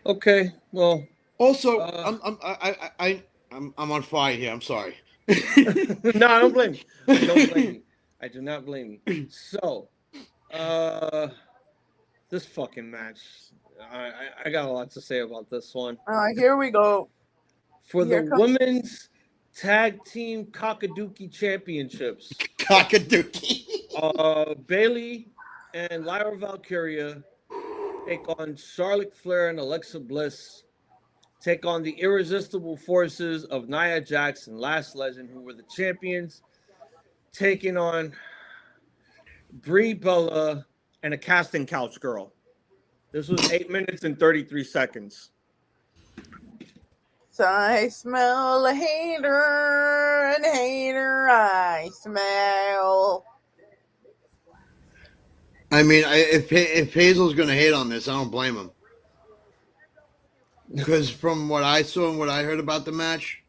Okay, well.
Also, I'm on fire here. I'm sorry.
No, I don't blame you. I don't blame you. I do not blame you. So, this fucking match, I got a lot to say about this one.
Here we go.
For the women's tag team Cockadookie championships, Bayley and Lyra Valkyria take on Charlotte Flair and Alexa Bliss. Take on the irresistible forces of Nia Jax and Last Legend, who were the champions, taking on Brie Bella and a casting couch girl. This was 8 minutes and 33 seconds.
So I smell a hater, and hater I smell.
I mean, if Hazel's going to hate on this, I don't blame him. Because from what I saw and what I heard about the match,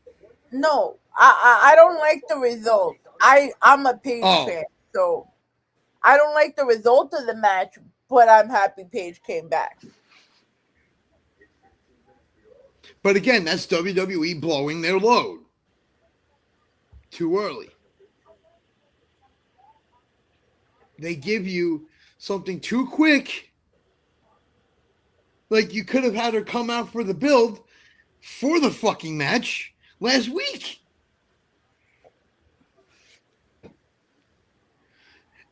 no, I don't like the result. I'm a Paige fan, so I don't like the result of the match, but I'm happy Paige came back.
But again, that's WWE blowing their load too early. They give you something too quick. Like, you could have had her come out for the build for the fucking match last week.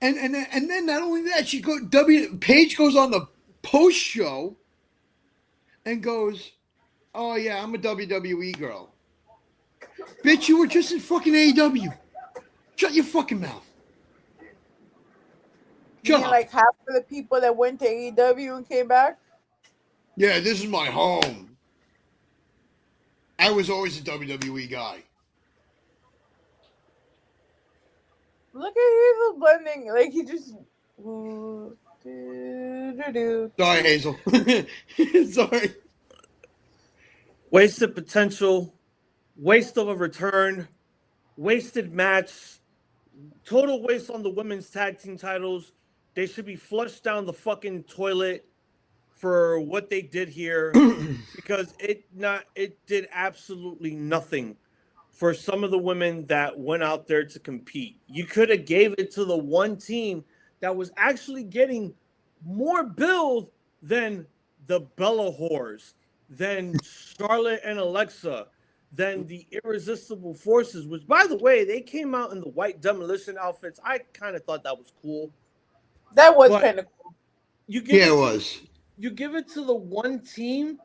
And then not only that, Paige goes on the post show and goes, "Oh yeah, I'm a WWE girl." Bitch, you were just in fucking AEW. Shut your fucking mouth.
Shut up. Like half of the people that went to AEW and came back?
Yeah, this is my home. I was always a WWE guy.
Look at Hazel blending. Like, he just...
Sorry, Hazel. Sorry.
Wasted potential. Waste of a return. Wasted match. Total waste on the women's tag team titles. They should be flushed down the fucking toilet for what they did here, because it did absolutely nothing for some of the women that went out there to compete. You could have gave it to the one team that was actually getting more build than the Bella Whores, than Charlotte and Alexa, than the Irresistible Forces, which, by the way, they came out in the white demolition outfits. I kind of thought that was cool.
That was kind of cool.
It was.
You give it to the one team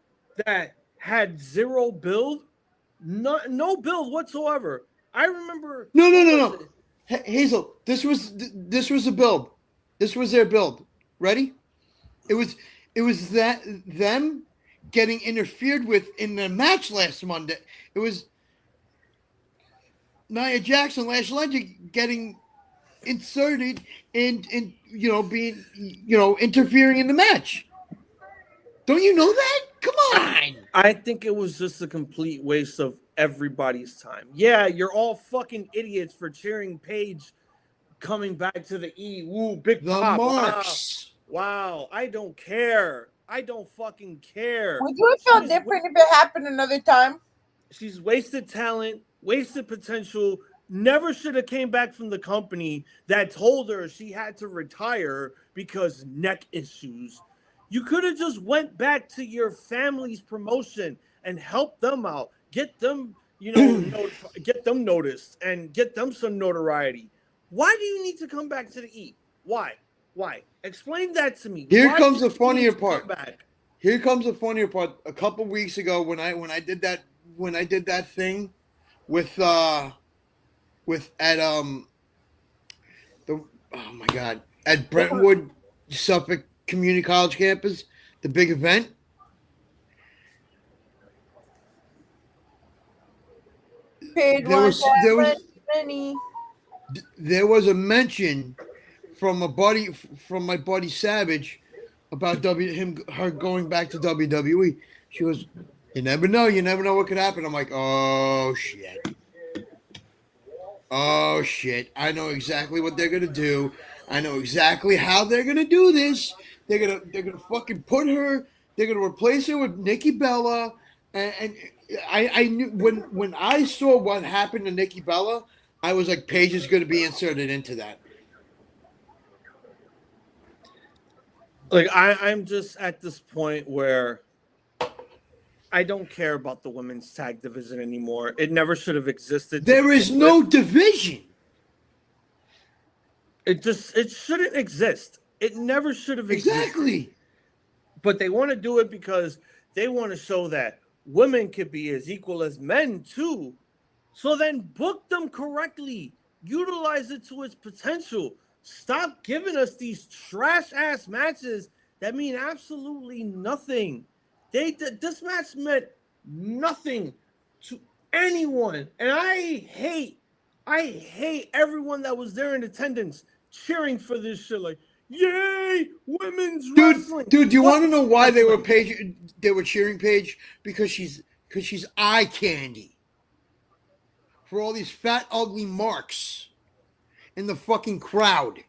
that had zero build, no build whatsoever. I remember.
No. Hazel, this was a build. This was their build. Ready? It was that them getting interfered with in the match last Monday. It was Nia Jax and Lash Legend getting inserted in being interfering in the match. Don't you know that? Come on.
I think it was just a complete waste of everybody's time. Yeah, you're all fucking idiots for cheering Paige coming back to the E. Woo, big
the
pop.
marks.
Wow. I don't care. I don't fucking care.
Would you have felt different if it happened another time?
She's wasted talent, wasted potential. Never should have came back from the company that told her she had to retire because neck issues. You could have just went back to your family's promotion and helped them out. Get them, get them noticed and get them some notoriety. Why do you need to come back to the E? Why? Explain that to me.
Here comes the funnier part. Here comes the funnier part. A couple weeks ago, when I did that thing with at the oh my god, at Brentwood Suffolk Community College campus, the big event.
Paid
There
one
was there
time
was
money.
there was a mention from my buddy Savage about her going back to WWE. She goes, you never know what could happen. I'm like, oh shit, I know exactly what they're gonna do. I know exactly how they're gonna do this. They're gonna fucking put her. They're gonna replace her with Nikki Bella. And I knew when I saw what happened to Nikki Bella, I was like, Paige is gonna be inserted into that.
Like I'm just at this point where I don't care about the women's tag division anymore. It never should have existed.
There is no division.
It shouldn't exist. It never should have existed.
Exactly.
But they want to do it because they want to show that women could be as equal as men too. So then book them correctly. Utilize it to its potential. Stop giving us these trash ass matches that mean absolutely nothing. This match meant nothing to anyone. And I hate everyone that was there in attendance cheering for this shit. Like, yay, women's wrestling.
Dude, do you want to know why they were cheering Paige? Because she's eye candy for all these fat, ugly marks in the fucking crowd.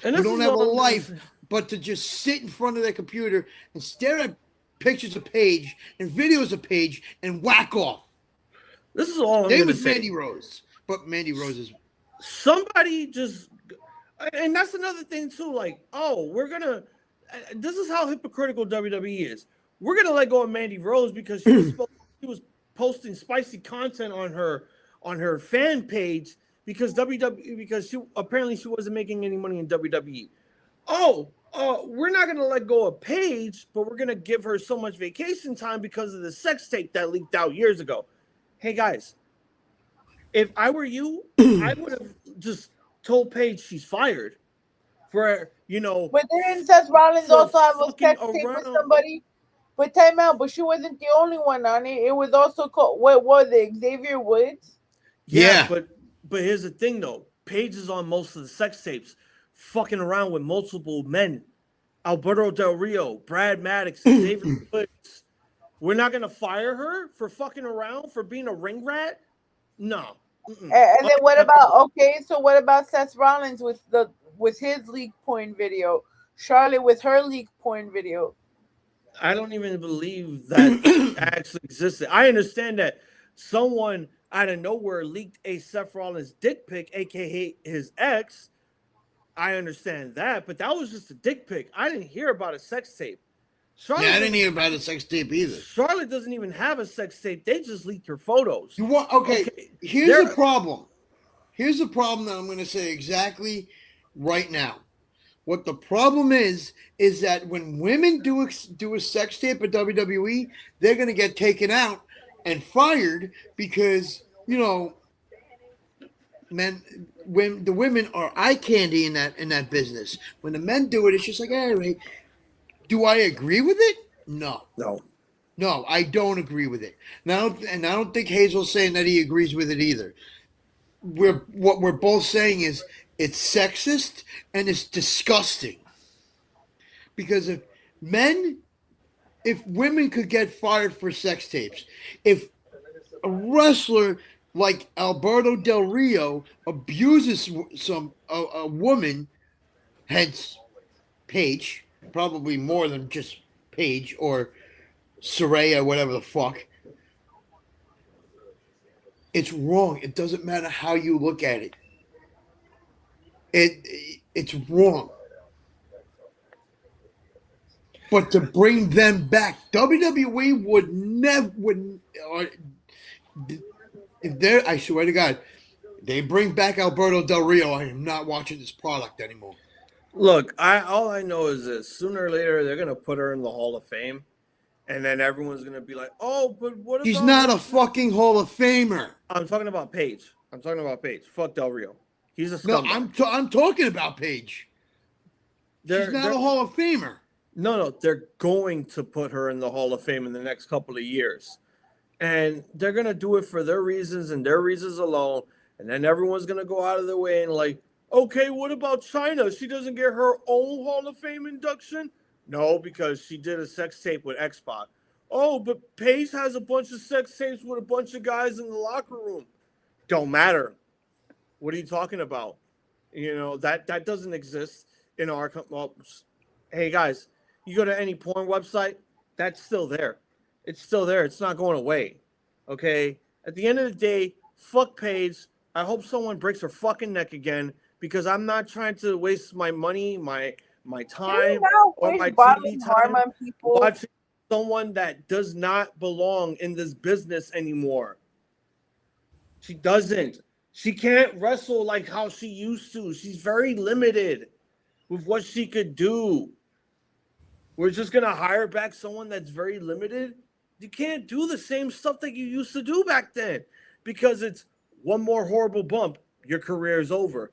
And who don't have a life but to just sit in front of their computer and stare at pictures of Paige and videos of Paige and whack off.
This is all I'm going to say.
Mandy Rose, but Mandy Rose is
somebody just, and that's another thing too. Like, oh, this is how hypocritical WWE is. We're gonna let go of Mandy Rose because she was posting spicy content on her fan page because she apparently wasn't making any money in WWE. We're not going to let go of Paige, but we're going to give her so much vacation time because of the sex tape that leaked out years ago. Hey, guys, if I were you, I would have just told Paige she's fired for,
But didn't Seth Rollins also have a sex tape with somebody? But time out, but she wasn't the only one on it. It was also called, what was it, Xavier Woods?
Yeah. But here's the thing, though. Paige is on most of the sex tapes, fucking around with multiple men. Alberto Del Rio, Brad Maddox, Xavier Woods. We're not going to fire her for fucking around, for being a ring rat? No.
And then what about Seth Rollins with his leak porn video? Charlotte with her leak porn video.
I don't even believe that actually existed. I understand that someone out of nowhere leaked a Seth Rollins dick pic, aka his ex. I understand that, but that was just a dick pic. I didn't hear about a sex tape.
I didn't hear about a sex tape either.
Charlotte doesn't even have a sex tape. They just leaked her photos.
Here's the problem. Here's the problem that I'm going to say exactly right now. What the problem is that when women do a sex tape at WWE, they're going to get taken out and fired because, when the women are eye candy in that business. When the men do it, it's just like, all right. Do I agree with it? No, I don't agree with it. And I don't think Hazel's saying that he agrees with it either. What we're both saying is it's sexist and it's disgusting. Because if women could get fired for sex tapes, if a wrestler like Alberto Del Rio abuses a woman, hence Paige, probably more than just Paige or Saraya, whatever the fuck. It's wrong. It doesn't matter how you look at it. It's wrong. But to bring them back, WWE would never. I swear to God, they bring back Alberto Del Rio, I am not watching this product anymore.
Look, all I know is this: sooner or later they're gonna put her in the Hall of Fame, And then everyone's gonna be like, "Oh, but what
She's
about?"
not a fucking Hall of Famer.
I'm talking about Paige. I'm talking about Paige. Fuck Del Rio. He's a
No,
scumbag.
I'm talking about Paige. She's not a Hall of Famer.
No, they're going to put her in the Hall of Fame in the next couple of years. And they're going to do it for their reasons and their reasons alone. And then everyone's going to go out of their way and like, okay, what about China? She doesn't get her own Hall of Fame induction? No, because she did a sex tape with X-Pac. Oh, but Paige has a bunch of sex tapes with a bunch of guys in the locker room. Don't matter. What are you talking about? You know, that doesn't exist in our well, hey guys, you go to any porn website, that's still there. It's still there. It's not going away. Okay? At the end of the day, fuck Paige. I hope someone breaks her fucking neck again because I'm not trying to waste my money, my time, or my TV time watching someone that does not belong in this business anymore. She doesn't. She can't wrestle like how she used to. She's very limited with what she could do. We're just going to hire back someone that's very limited. You can't do the same stuff that you used to do back then because it's one more horrible bump. Your career is over.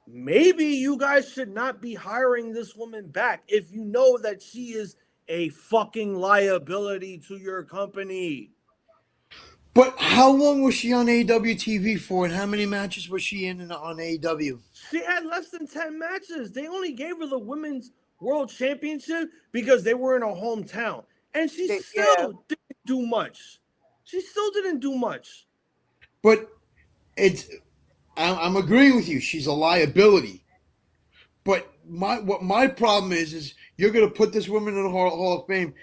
Maybe you guys should not be hiring this woman back if you know that she is a fucking liability to your company.
But how long was she on AEW TV for, and how many matches was she in on AEW?
She had less than 10 matches. They only gave her the Women's World Championship because they were in her hometown. And she still didn't do much. She still didn't do much.
But I'm agreeing with you. She's a liability. But my problem is you're going to put this woman in the Hall of Fame.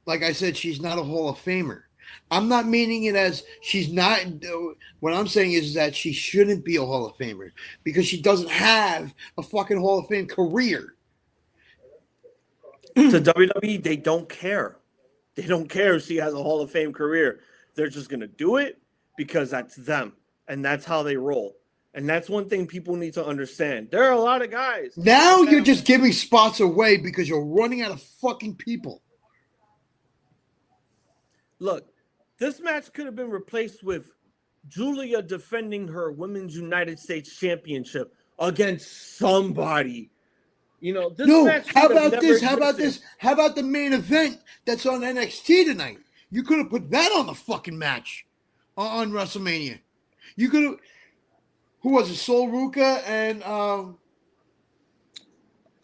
Like I said, she's not a Hall of Famer. I'm not meaning it as she's not. What I'm saying is that she shouldn't be a Hall of Famer because she doesn't have a fucking Hall of Fame career.
To WWE, they don't care. They don't care if she has a Hall of Fame career. They're just going to do it because that's them. And that's how they roll. And that's one thing people need to understand. There are a lot of guys.
Now you're just giving spots away because you're running out of fucking people.
Look, this match could have been replaced with Julia defending her Women's United States Championship against somebody. You know, this match.
How about this? How about this? How about the main event that's on NXT tonight? You could have put that on the fucking match on WrestleMania. You could have. Who was it? Sol Ruka and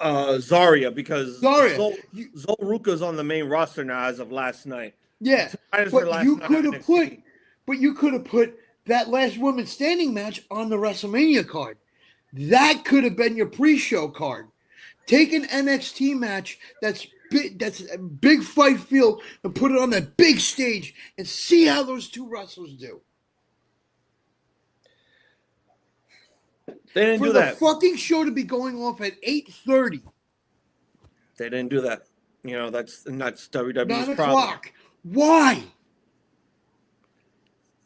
Zarya, because
Zarya.
Sol Ruka's on the main roster now as of last night.
Yeah, but you could have put that last woman standing match on the WrestleMania card. That could have been your pre-show card. Take an NXT match that's a big fight field and put it on that big stage and see how those two wrestlers do.
They didn't do that.
For the fucking show to be going off at 8:30.
They didn't do that. You know, that's WWE's
9
problem.
o'clock. Why?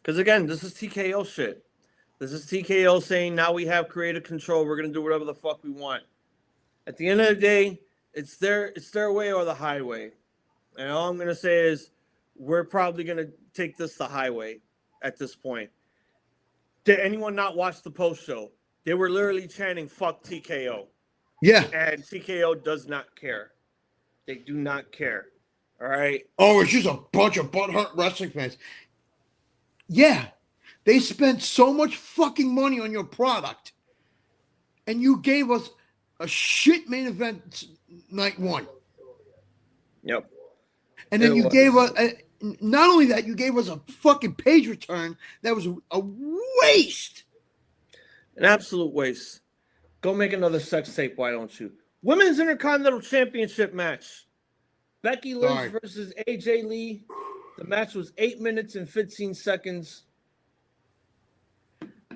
Because again, this is TKO shit. This is TKO saying now we have creative control. We're gonna do whatever the fuck we want. At the end of the day, it's their way or the highway. And all I'm gonna say is we're probably gonna take this the highway at this point. Did anyone not watch the post show? They were literally chanting "fuck TKO."
Yeah.
And TKO does not care. They do not care. All right.
Oh, it's just a bunch of butthurt wrestling fans. Yeah. They spent so much fucking money on your product. And you gave us a shit main event night one.
Yep.
And then you gave us, not only that, you gave us a fucking page return that was a waste.
An absolute waste. Go make another sex tape, why don't you? Women's Intercontinental Championship match. Becky Lynch versus AJ Lee. The match was 8 minutes and 15 seconds.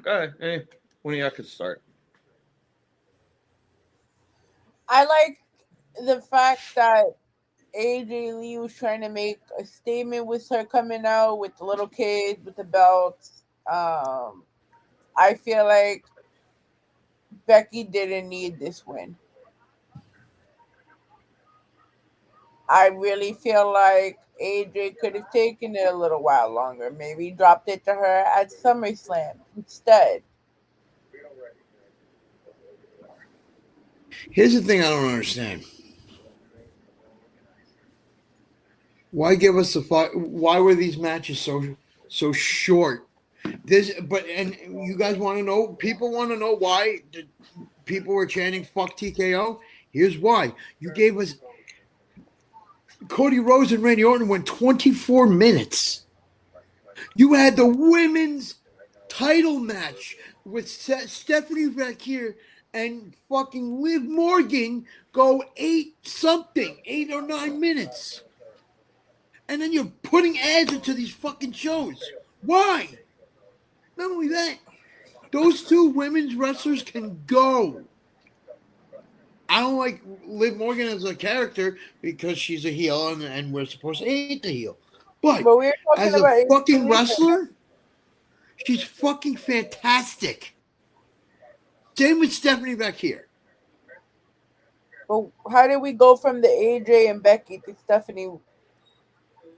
Go ahead. One of y'all could start.
I like the fact that AJ Lee was trying to make a statement with her coming out with the little kids with the belts. I feel like Becky didn't need this win. I really feel like AJ could have taken it a little while longer. Maybe dropped it to her at SummerSlam instead.
Here's the thing I don't understand. Why give us the fight? Why were these matches so short? And you guys want to know? People want to know why people were chanting "fuck TKO." Here's why: you gave us Cody Rhodes and Randy Orton went 24 minutes. You had the women's title match with Stephanie Vacquier and fucking Liv Morgan go 8 or 9 minutes. And then you're putting ads into these fucking shows. Why? Not only that, those two women's wrestlers can go. I don't like Liv Morgan as a character because she's a heel and we're supposed to hate the heel. But
we're
as a fucking wrestler, she's fucking fantastic. Same with Stephanie back here.
But how did we go from the AJ and Becky to Stephanie?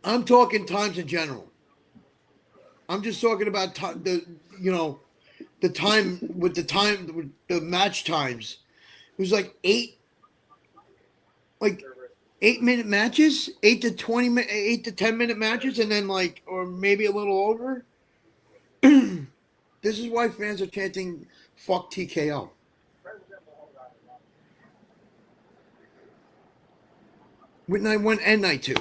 I'm talking times in general. I'm just talking about the match times. It was like 8-minute matches, 8 to 10-minute matches, and then or maybe a little over. This is why fans are chanting "fuck TKO." With night 1 and night 2.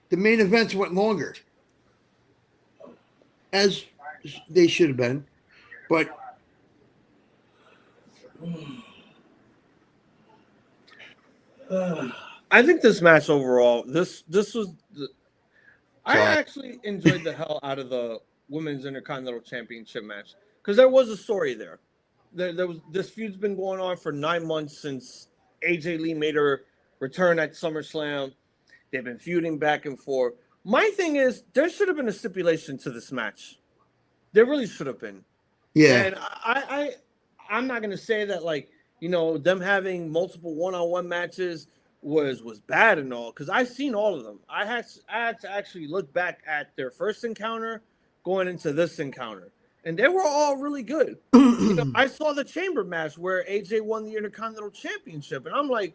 The main events went longer. As they should have been. But
I think this match overall, this was I actually enjoyed the hell out of the Women's Intercontinental Championship match because there was a story there. There was this feud's been going on for 9 months since AJ Lee made her return at SummerSlam. They've been feuding back and forth. My thing is, there should have been a stipulation to this match. There really should have been.
Yeah.
And I'm not gonna say that them having multiple one-on-one matches was bad and all, because I've seen all of them. I had to actually look back at their first encounter going into this encounter, and they were all really good. I saw the chamber match where AJ won the Intercontinental Championship, and I'm like,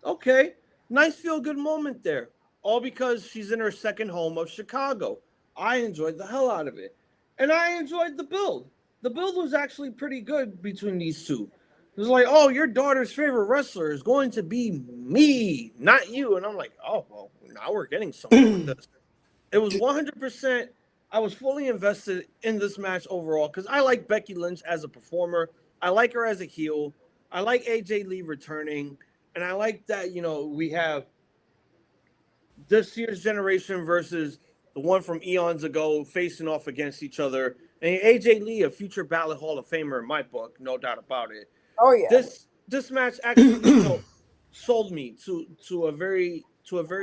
okay, nice feel-good moment there. All because she's in her second home of Chicago. I enjoyed the hell out of it. And I enjoyed the build. The build was actually pretty good between these two. It was like, oh, your daughter's favorite wrestler is going to be me, not you. And I'm like, oh, well, now we're getting somewhere with this. It was 100%. I was fully invested in this match overall because I like Becky Lynch as a performer. I like her as a heel. I like AJ Lee returning. And I like that, we have this year's generation versus the one from eons ago facing off against each other. And AJ Lee, a future Ballot Hall of Famer in my book, no doubt about it.
Oh yeah.
This match actually sold me to a very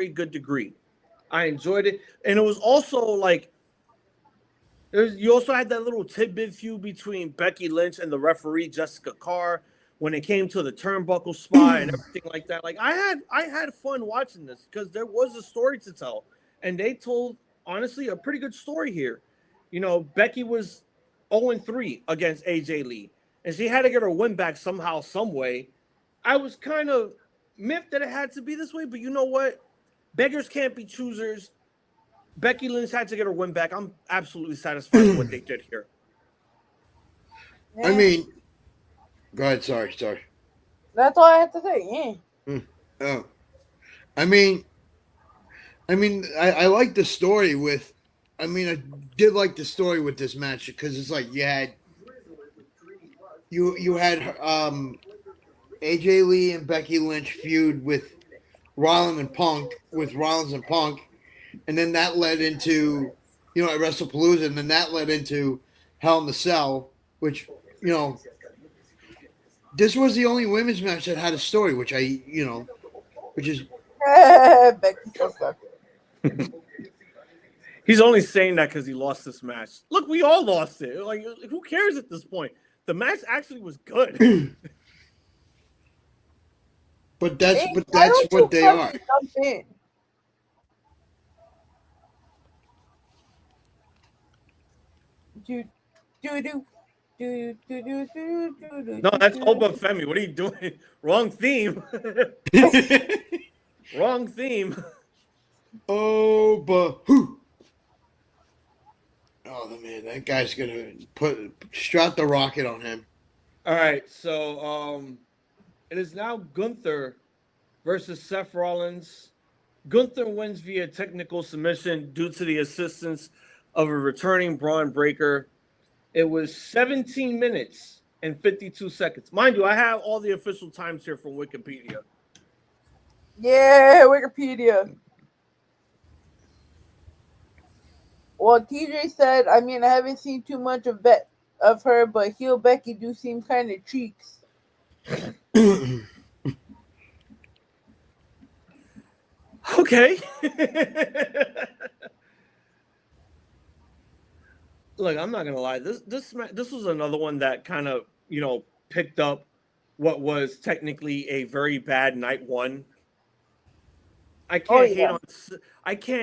good degree. I enjoyed it, and it was also you also had that little tidbit feud between Becky Lynch and the referee Jessica Carr when it came to the turnbuckle spot and everything like that. I had fun watching this because there was a story to tell, and they told honestly a pretty good story here. Becky was 0-3 against AJ Lee, and she had to get her win back somehow, some way. I was kind of miffed that it had to be this way, but you know what? Beggars can't be choosers. Becky Lynch had to get her win back. I'm absolutely satisfied with what they did here.
Yeah.
I mean, go ahead. Sorry.
That's all I have to say. Yeah.
Oh, I mean, I like the story with. I did like the story with this match because it's like you had AJ Lee and Becky Lynch feud with Rollins and Punk, and then that led into at WrestlePalooza, and then that led into Hell in the Cell, which this was the only women's match that had a story, which is
Becky's so sucky.
He's only saying that because he lost this match. Look, we all lost it. Who cares at this point? The match actually was good.
but that's what they are.
No, that's Oba Femi. What are you doing? Wrong theme. Wrong theme.
Oh, but who? Oh man, that guy's gonna strap the rocket on him.
All right, so it is now Gunther versus Seth Rollins. Gunther wins via technical submission due to the assistance of a returning Braun Breaker. It was 17 minutes and 52 seconds. Mind you, I have all the official times here from Wikipedia.
Yeah, Wikipedia. Well, TJ said, I mean, I haven't seen too much of her, but heel Becky do seem kind of cheeks.
Okay. Look, I'm not gonna lie. This was another one that kind of picked up what was technically a very bad night one. I can't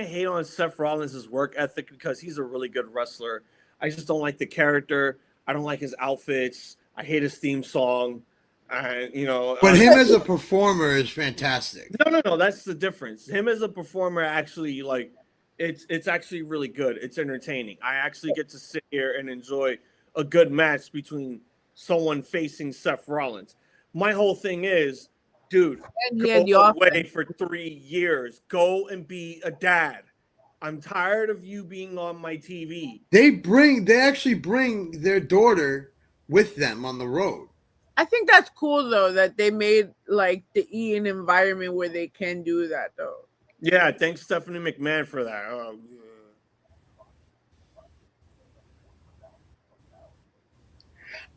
hate on Seth Rollins' work ethic because he's a really good wrestler. I just don't like the character. I don't like his outfits. I hate his theme song.
But him as a performer is fantastic.
No. That's the difference. Him as a performer, actually, like, it's actually really good. It's entertaining. I actually get to sit here and enjoy a good match between someone facing Seth Rollins. My whole thing is, dude, go away for 3 years. Go and be a dad. I'm tired of you being on my TV.
They actually bring their daughter with them on the road.
I think that's cool though that they made like the Ian environment where they can do that though.
Yeah, thanks Stephanie McMahon for that.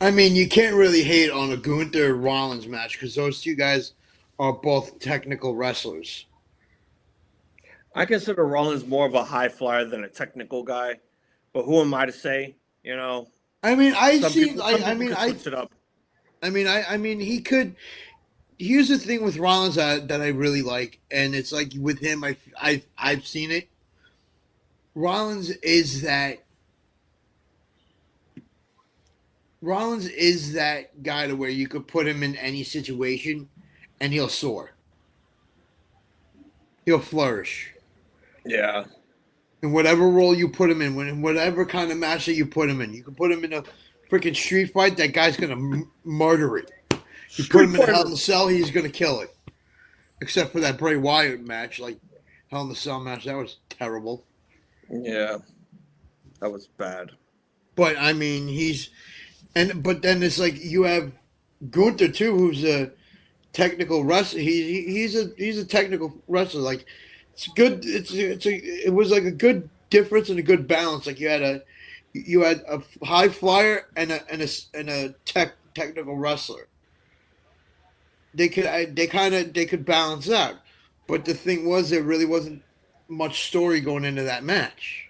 I mean, you can't really hate on a Gunther Rollins match because those two guys are both technical wrestlers.
I consider Rollins more of a high flyer than a technical guy, but who am I to say?
I mean, he could. Here's the thing with Rollins that I really like, and it's like with him, I've seen it. Rollins is that guy to where you could put him in any situation, and he'll soar. He'll flourish.
Yeah.
In whatever role you put him in whatever kind of match that you put him in, you can put him in a freaking street fight. That guy's gonna murder it. You put him in Hell in the Cell, he's gonna kill it. Except for that Bray Wyatt match, like Hell in the Cell match, that was terrible.
Yeah, that was bad.
But I mean, but then it's like you have Gunther too, who's a technical wrestler. He's a technical wrestler. Like it's good. It was like a good difference and a good balance. Like you had a high flyer and a technical wrestler. They could balance out, but the thing was there really wasn't much story going into that match.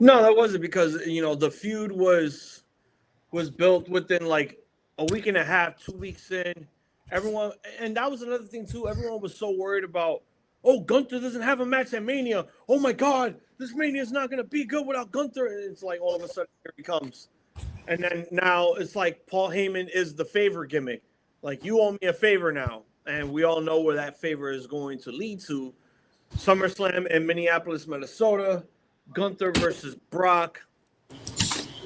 No, that wasn't because the feud was built within like a week and a half, 2 weeks in. Everyone, and that was another thing too. Everyone was so worried about, oh, Gunther doesn't have a match at Mania. Oh my God, this Mania is not going to be good without Gunther. And it's like all of a sudden here he comes. And then now it's like Paul Heyman is the favor gimmick. Like, you owe me a favor now. And we all know where that favor is going to lead to. SummerSlam in Minneapolis, Minnesota. Gunther versus Brock.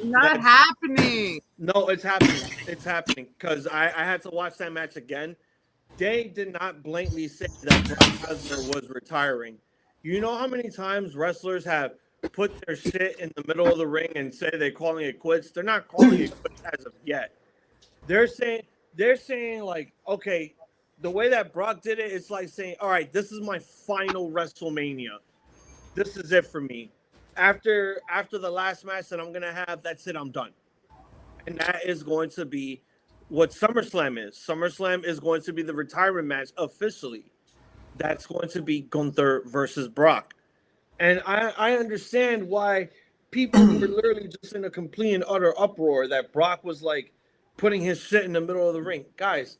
Not happening.
No, it's happening. It's happening. Because I had to watch that match again. They did not blatantly say that Brock Lesnar was retiring. You know how many times wrestlers have put their shit in the middle of the ring and say they're calling it quits? They're not calling it quits as of yet. They're saying like, okay, the way that Brock did it, it's like saying, all right, this is my final WrestleMania. This is it for me. After the last match that I'm gonna have, that's it. I'm done. And that is going to be what SummerSlam is. SummerSlam is going to be the retirement match officially. That's going to be Gunther versus Brock. And I understand why people were literally just in a complete and utter uproar that Brock was like putting his shit in the middle of the ring. Guys,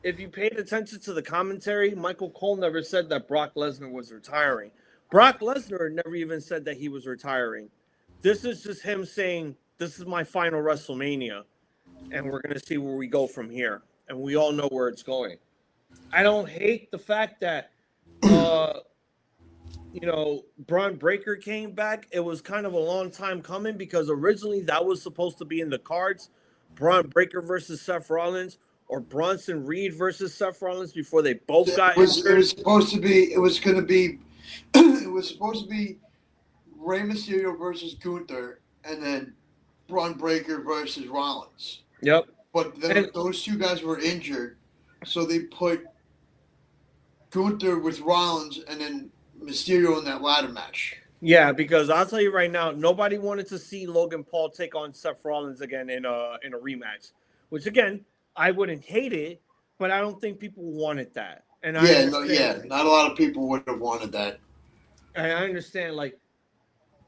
if you paid attention to the commentary, Michael Cole never said that Brock Lesnar was retiring. Brock Lesnar never even said that he was retiring. This is just him saying, "This is my final WrestleMania, and we're gonna see where we go from here." And we all know where it's going. I don't hate the fact that, Braun Breaker came back. It was kind of a long time coming because originally that was supposed to be in the cards. Braun Breaker versus Seth Rollins or Bronson Reed versus Seth Rollins before they both got injured.
It was supposed to be. It was going to be. It was supposed to be Rey Mysterio versus Gunther, and then Braun Breaker versus Rollins.
Yep.
But then those two guys were injured, so they put Gunther with Rollins and then Mysterio in that ladder match.
Yeah, because I'll tell you right now, nobody wanted to see Logan Paul take on Seth Rollins again in a rematch. Which again, I wouldn't hate it, but I don't think people wanted that. And not
a lot of people would have wanted that.
I understand. Like,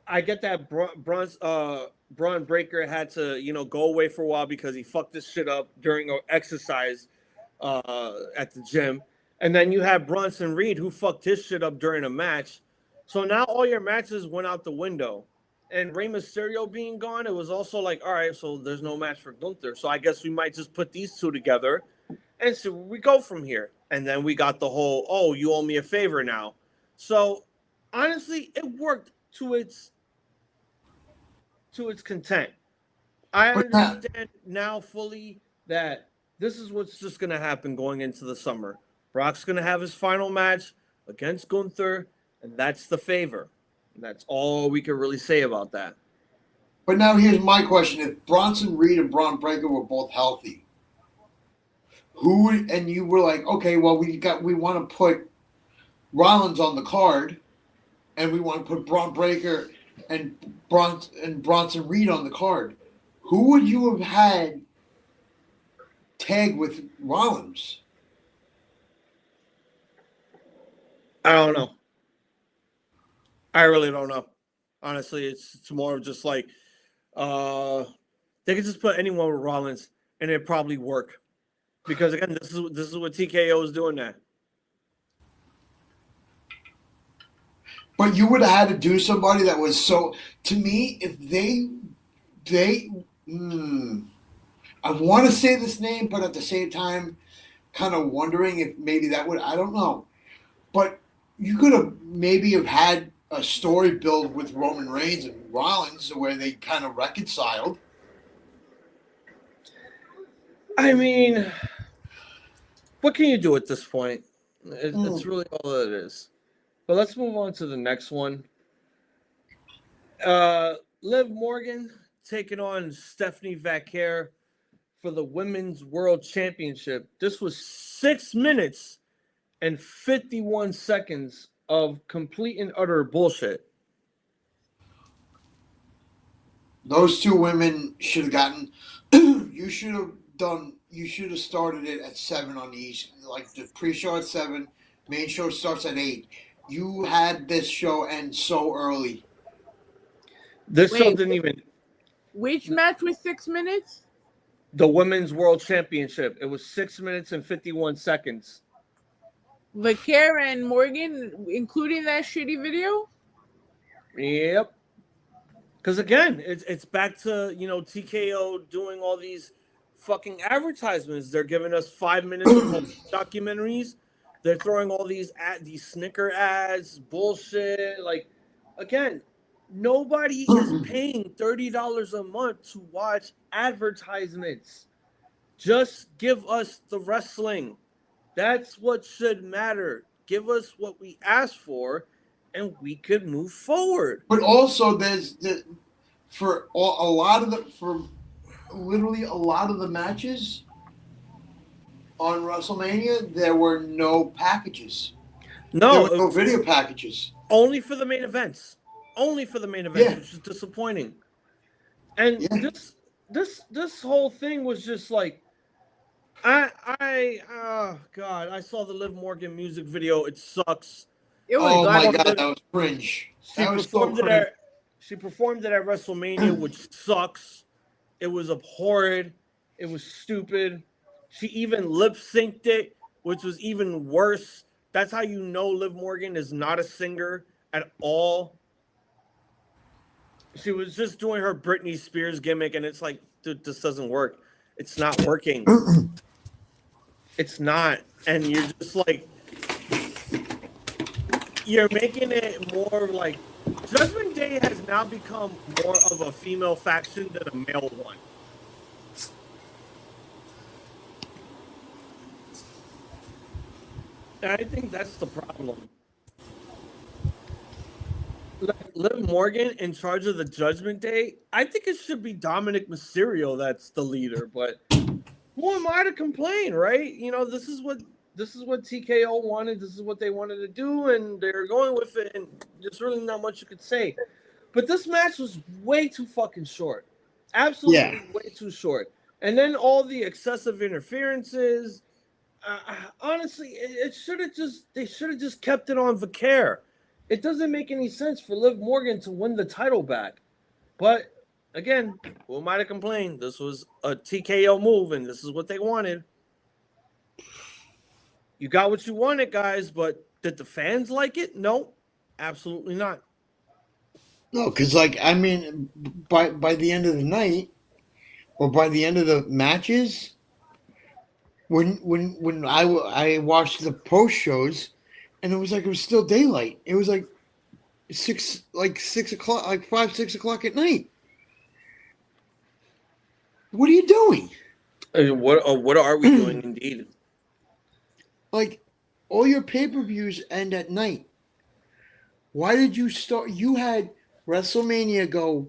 I get that Braun Breaker had to go away for a while because he fucked this shit up during an exercise at the gym. And then you have Bronson Reed who fucked his shit up during a match. So now all your matches went out the window. And Rey Mysterio being gone, it was also like, all right, so there's no match for Gunther. So I guess we might just put these two together and see where we go from here. And then we got the whole, oh, you owe me a favor now. So honestly, it worked to its content. I understand now fully that this is what's just going to happen going into the summer. Brock's going to have his final match against Gunther, and that's the favor. And that's all we can really say about that.
But now here's my question. If Bronson Reed and Braun Breaker were both healthy, and you were like, okay, well, we want to put Rollins on the card, and we want to put Braun Breaker and Bronson Reed on the card, who would you have had tag with Rollins?
I don't know. I really don't know. Honestly, it's more of just like they could just put anyone with Rollins and it'd probably work. Because again, this is what TKO is doing now.
But you would have had to do somebody that was so. To me, if I want to say this name, but at the same time, kind of wondering if maybe that would. I don't know, but you could have maybe have had a story build with Roman Reigns and Rollins where they kind of reconciled.
I mean, what can you do at this point? It's really all it is. But let's move on to the next one. Liv Morgan taking on Stephanie Vaquer for the Women's World Championship. This was 6 minutes and 51 seconds of complete and utter bullshit.
Those two women should have gotten. You should have started it at 7 on the East. Like the pre-show at 7, main show starts at 8. You had this show end so early.
This show didn't even.
Which match was 6 minutes?
The Women's World Championship. It was 6 minutes and 51 seconds.
Vaquer and Morgan, including that shitty video?
Yep. Because again, it's back to TKO doing all these fucking advertisements. They're giving us 5 minutes of documentaries. They're throwing all these Snicker ads, bullshit. Like, again, nobody is paying $30 a month to watch advertisements. Just give us the wrestling. That's what should matter. Give us what we asked for, and we could move forward.
But also, for literally a lot of the matches on WrestleMania, there were no packages.
No,
there were no video packages.
Only for the main events. Which is disappointing. And this whole thing was just like, oh God, I saw the Liv Morgan music video. It sucks.
It was
my God, that was cringe.
She performed it at WrestleMania, which sucks. It was abhorrent. It was stupid. She even lip synced it, which was even worse. That's how you know Liv Morgan is not a singer at all. She was just doing her Britney Spears gimmick, and it's like, dude, this doesn't work. It's not working. It's not. And you're just like, you're making it more like Judgment Day has now become more of a female faction than a male one. And I think that's the problem. Like Liv Morgan in charge of the Judgment Day, I think it should be Dominic Mysterio that's the leader, but who am I to complain, right? You know, this is what TKO wanted, this is what they wanted to do, and they're going with it, and there's really not much you could say. But this match was way too fucking short. Absolutely way too short. And then all the excessive interferences. Honestly, they should have just kept it on Vaquer. It doesn't make any sense for Liv Morgan to win the title back. But again, who am I to complain? This was a TKO move, and this is what they wanted. You got what you wanted, guys, but did the fans like it? No, absolutely not.
No, because I mean, by the end of the night, or by the end of the matches, when I watched the post shows, and it was still daylight. It was like 6 o'clock, like 5, 6 o'clock at night. What are you doing?
What are we doing indeed?
Like, all your pay-per-views end at night. Why did you start? You had WrestleMania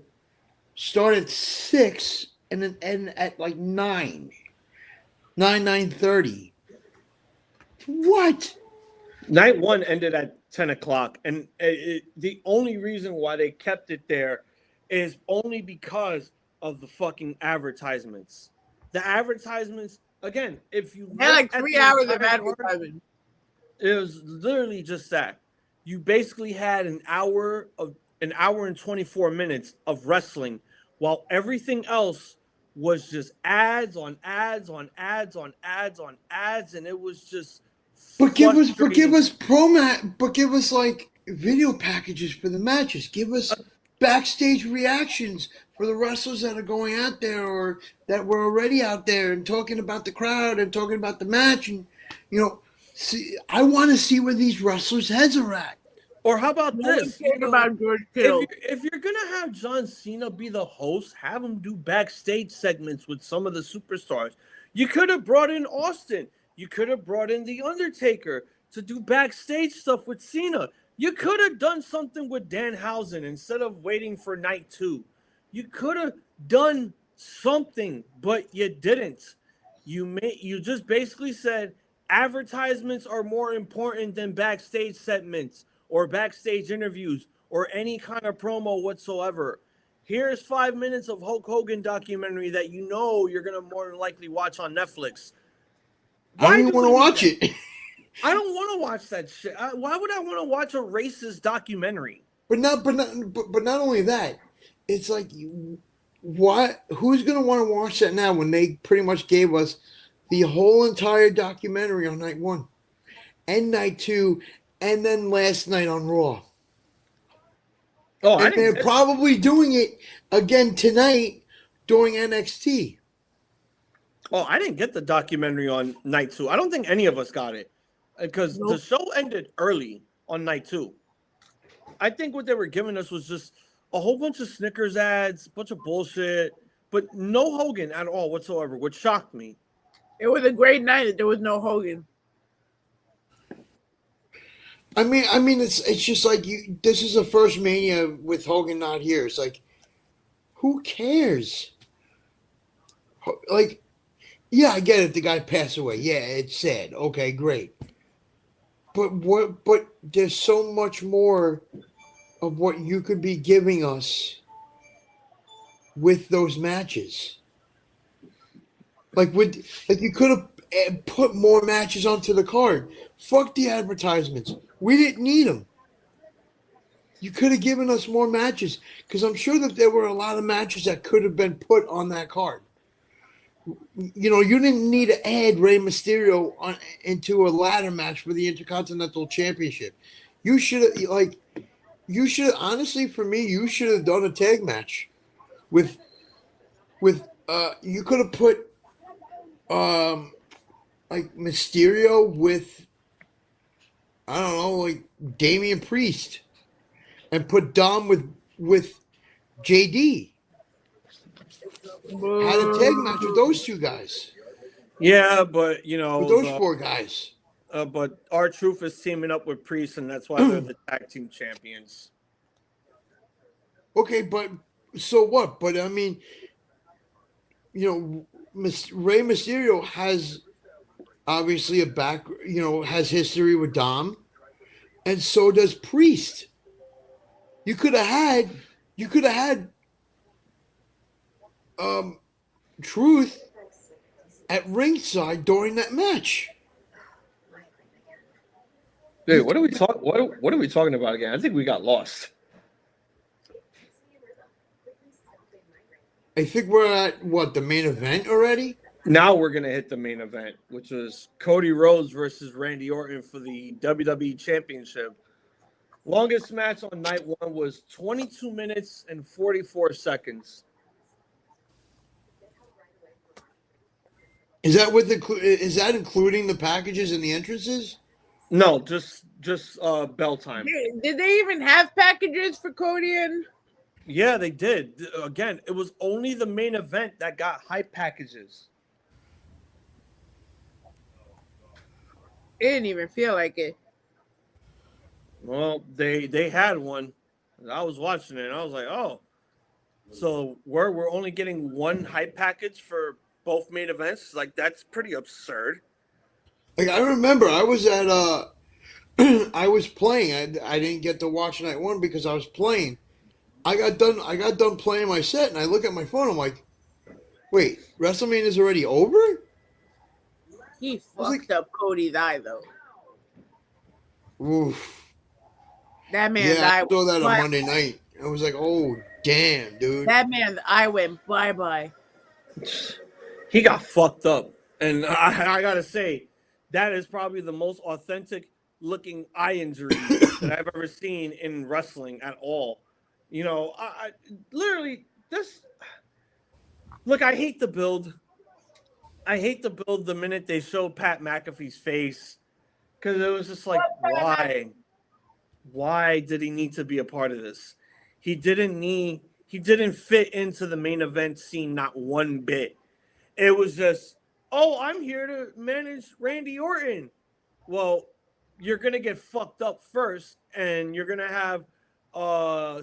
start at 6 and then end at like 9:30. What?
Night one ended at 10 o'clock, and the only reason why they kept it there is only because of the fucking advertisements. The advertisements, again, if you
had like 3 hours of advertising.
It was literally just that. You basically had an hour and 24 minutes of wrestling, while everything else was just ads on ads on ads on ads on ads, and it was just.
But give us like video packages for the matches. Give us backstage reactions for the wrestlers that are going out there or that were already out there and talking about the crowd and talking about the match. And, I want to see where these wrestlers' heads are at.
Or how about this?
About George Kittle.
If you're going to have John Cena be the host, have him do backstage segments with some of the superstars. You could have brought in Austin. You could have brought in The Undertaker to do backstage stuff with Cena. You could have done something with Danhausen instead of waiting for night 2. You could have done something, but you didn't. You just basically said advertisements are more important than backstage segments or backstage interviews or any kind of promo whatsoever. Here's 5 minutes of Hulk Hogan documentary that you're going to more than likely watch on Netflix.
I don't even want to watch it.
I don't want to watch that shit. Why would I want to watch a racist documentary?
But not only that, it's like, who's going to want to watch that now when they pretty much gave us the whole entire documentary on night 1 and night 2 and then last night on Raw? And they're probably doing it again tonight during NXT.
Oh, I didn't get the documentary on night 2. I don't think any of us got it because the show ended early on night 2. I think what they were giving us was just a whole bunch of Snickers ads, a bunch of bullshit, but no Hogan at all whatsoever, which shocked me.
It was a great night that there was no Hogan.
I mean, it's just like this is the first Mania with Hogan not here. It's like, who cares? Like, yeah, I get it. The guy passed away. Yeah, it's sad. Okay, great. But there's so much more of what you could be giving us with those matches. Like you could have put more matches onto the card. Fuck the advertisements. We didn't need them. You could have given us more matches because I'm sure that there were a lot of matches that could have been put on that card. You didn't need to add Rey Mysterio into a ladder match for the Intercontinental Championship. You should have you should honestly, for me, you should have done a tag match with you could have put like Mysterio with I don't know, like Damian Priest, and put Dom with JD. Had a tag match with those two guys.
Yeah, but
With those four guys.
But R-Truth is teaming up with Priest, and that's why they're the tag team champions.
Okay, but so what? But I mean, Rey Mysterio has obviously has history with Dom, and so does Priest. You could have had Truth at ringside during that match.
Dude, what are we talking? What are we talking about again? I think we got lost.
I think we're at the main event already?
Now we're gonna hit the main event, which was Cody Rhodes versus Randy Orton for the WWE Championship. Longest match on night one was 22 minutes and 44 seconds.
Is that including the packages and the entrances?
No, just bell time.
Did they even have packages for Cody and?
Yeah, they did. Again, it was only the main event that got hype packages.
It didn't even feel like it.
Well, they had one. I was watching it, and I was like, oh. So we're only getting one hype package for both main events? Like, that's pretty absurd.
Like, I remember I was at I was playing. I didn't get to watch night one because I was playing. I got done playing my set, and I look at my phone. I'm like, wait, WrestleMania is already over?
He fucked up Cody's eye, though.
Oof.
That man's eye.
I saw that on Monday night. I was like, oh, damn, dude.
That man's eye went bye-bye.
He got fucked up. And I got to say, that is probably the most authentic looking eye injury that I've ever seen in wrestling at all. You know, I literally this. Look, I hate the build. I hate the build the minute they showed Pat McAfee's face, because it was just like, why? Why did he need to be a part of this? He didn't fit into the main event scene not one bit. It was just, oh, I'm here to manage Randy Orton. Well, you're gonna get fucked up first, and you're gonna have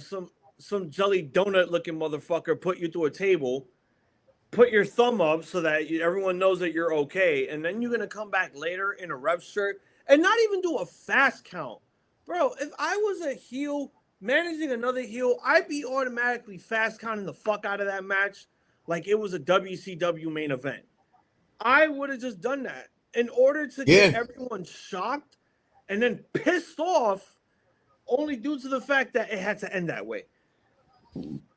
some jelly donut looking motherfucker put you to a table, put your thumb up so that everyone knows that you're okay, and then you're gonna come back later in a ref shirt and not even do a fast count. Bro, if I was a heel managing another heel, I'd be automatically fast counting the fuck out of that match like it was a WCW main event. I would have just done that in order to get everyone shocked and then pissed off, only due to the fact that it had to end that way.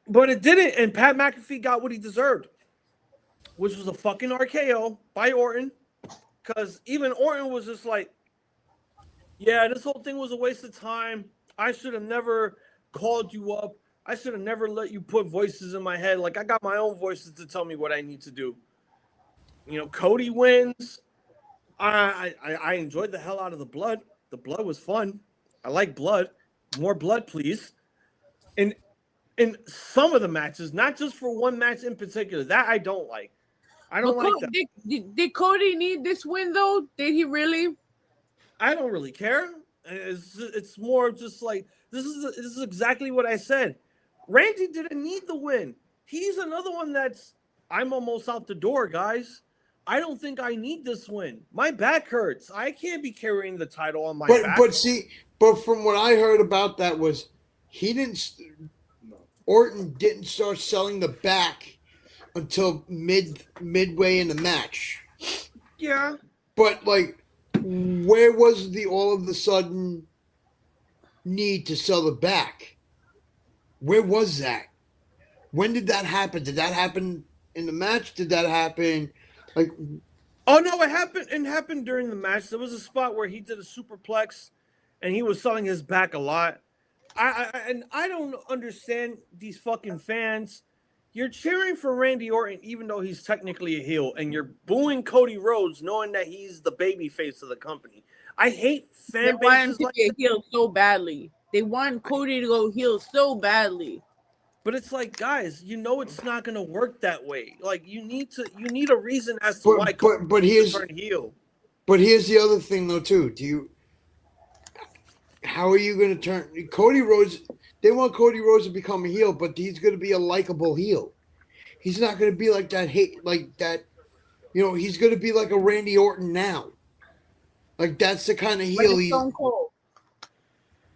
But it didn't, and Pat McAfee got what he deserved, which was a fucking RKO by Orton, because even Orton was just like, yeah, this whole thing was a waste of time. I should have never called you up. I should have never let you put voices in my head. Like, I got my own voices to tell me what I need to do. You know, Cody wins. I enjoyed the hell out of the blood. The blood was fun. I like blood. More blood, please. In some of the matches, not just for one match in particular. That I don't like. I don't like that.
Did Cody need this win, though? Did he really?
I don't really care. It's more just like, this is exactly what I said. Randy didn't need the win. He's another one that's, I'm almost out the door, guys. I don't think I need this win. My back hurts. I can't be carrying the title on my back.
But from what I heard about that was Orton didn't start selling the back until midway in the match.
Yeah.
But like, where was the all of the sudden need to sell the back? Where was that? When did that happen? Did that happen in the match? Did that happen like?
Oh no, it happened. It happened during the match. There was a spot where he did a superplex, and he was selling his back a lot. I don't understand these fucking fans. You're cheering for Randy Orton even though he's technically a heel, and you're booing Cody Rhodes knowing that he's the baby face of the company. I hate
They
fan
want him
bases
to
like
get
that.
healed so badly. They want Cody to go heel so badly.
But it's like, guys, you know it's not gonna work that way. Like you need a reason as to why Cody
but
needs to turn heel.
But here's the other thing though too. How are you going to turn Cody Rhodes? They want Cody Rhodes to become a heel, but he's going to be a likable heel. He's not going to be like that like that. You know, he's going to be like a Randy Orton now. Like that's the kind of heel he's.
Stone Cold.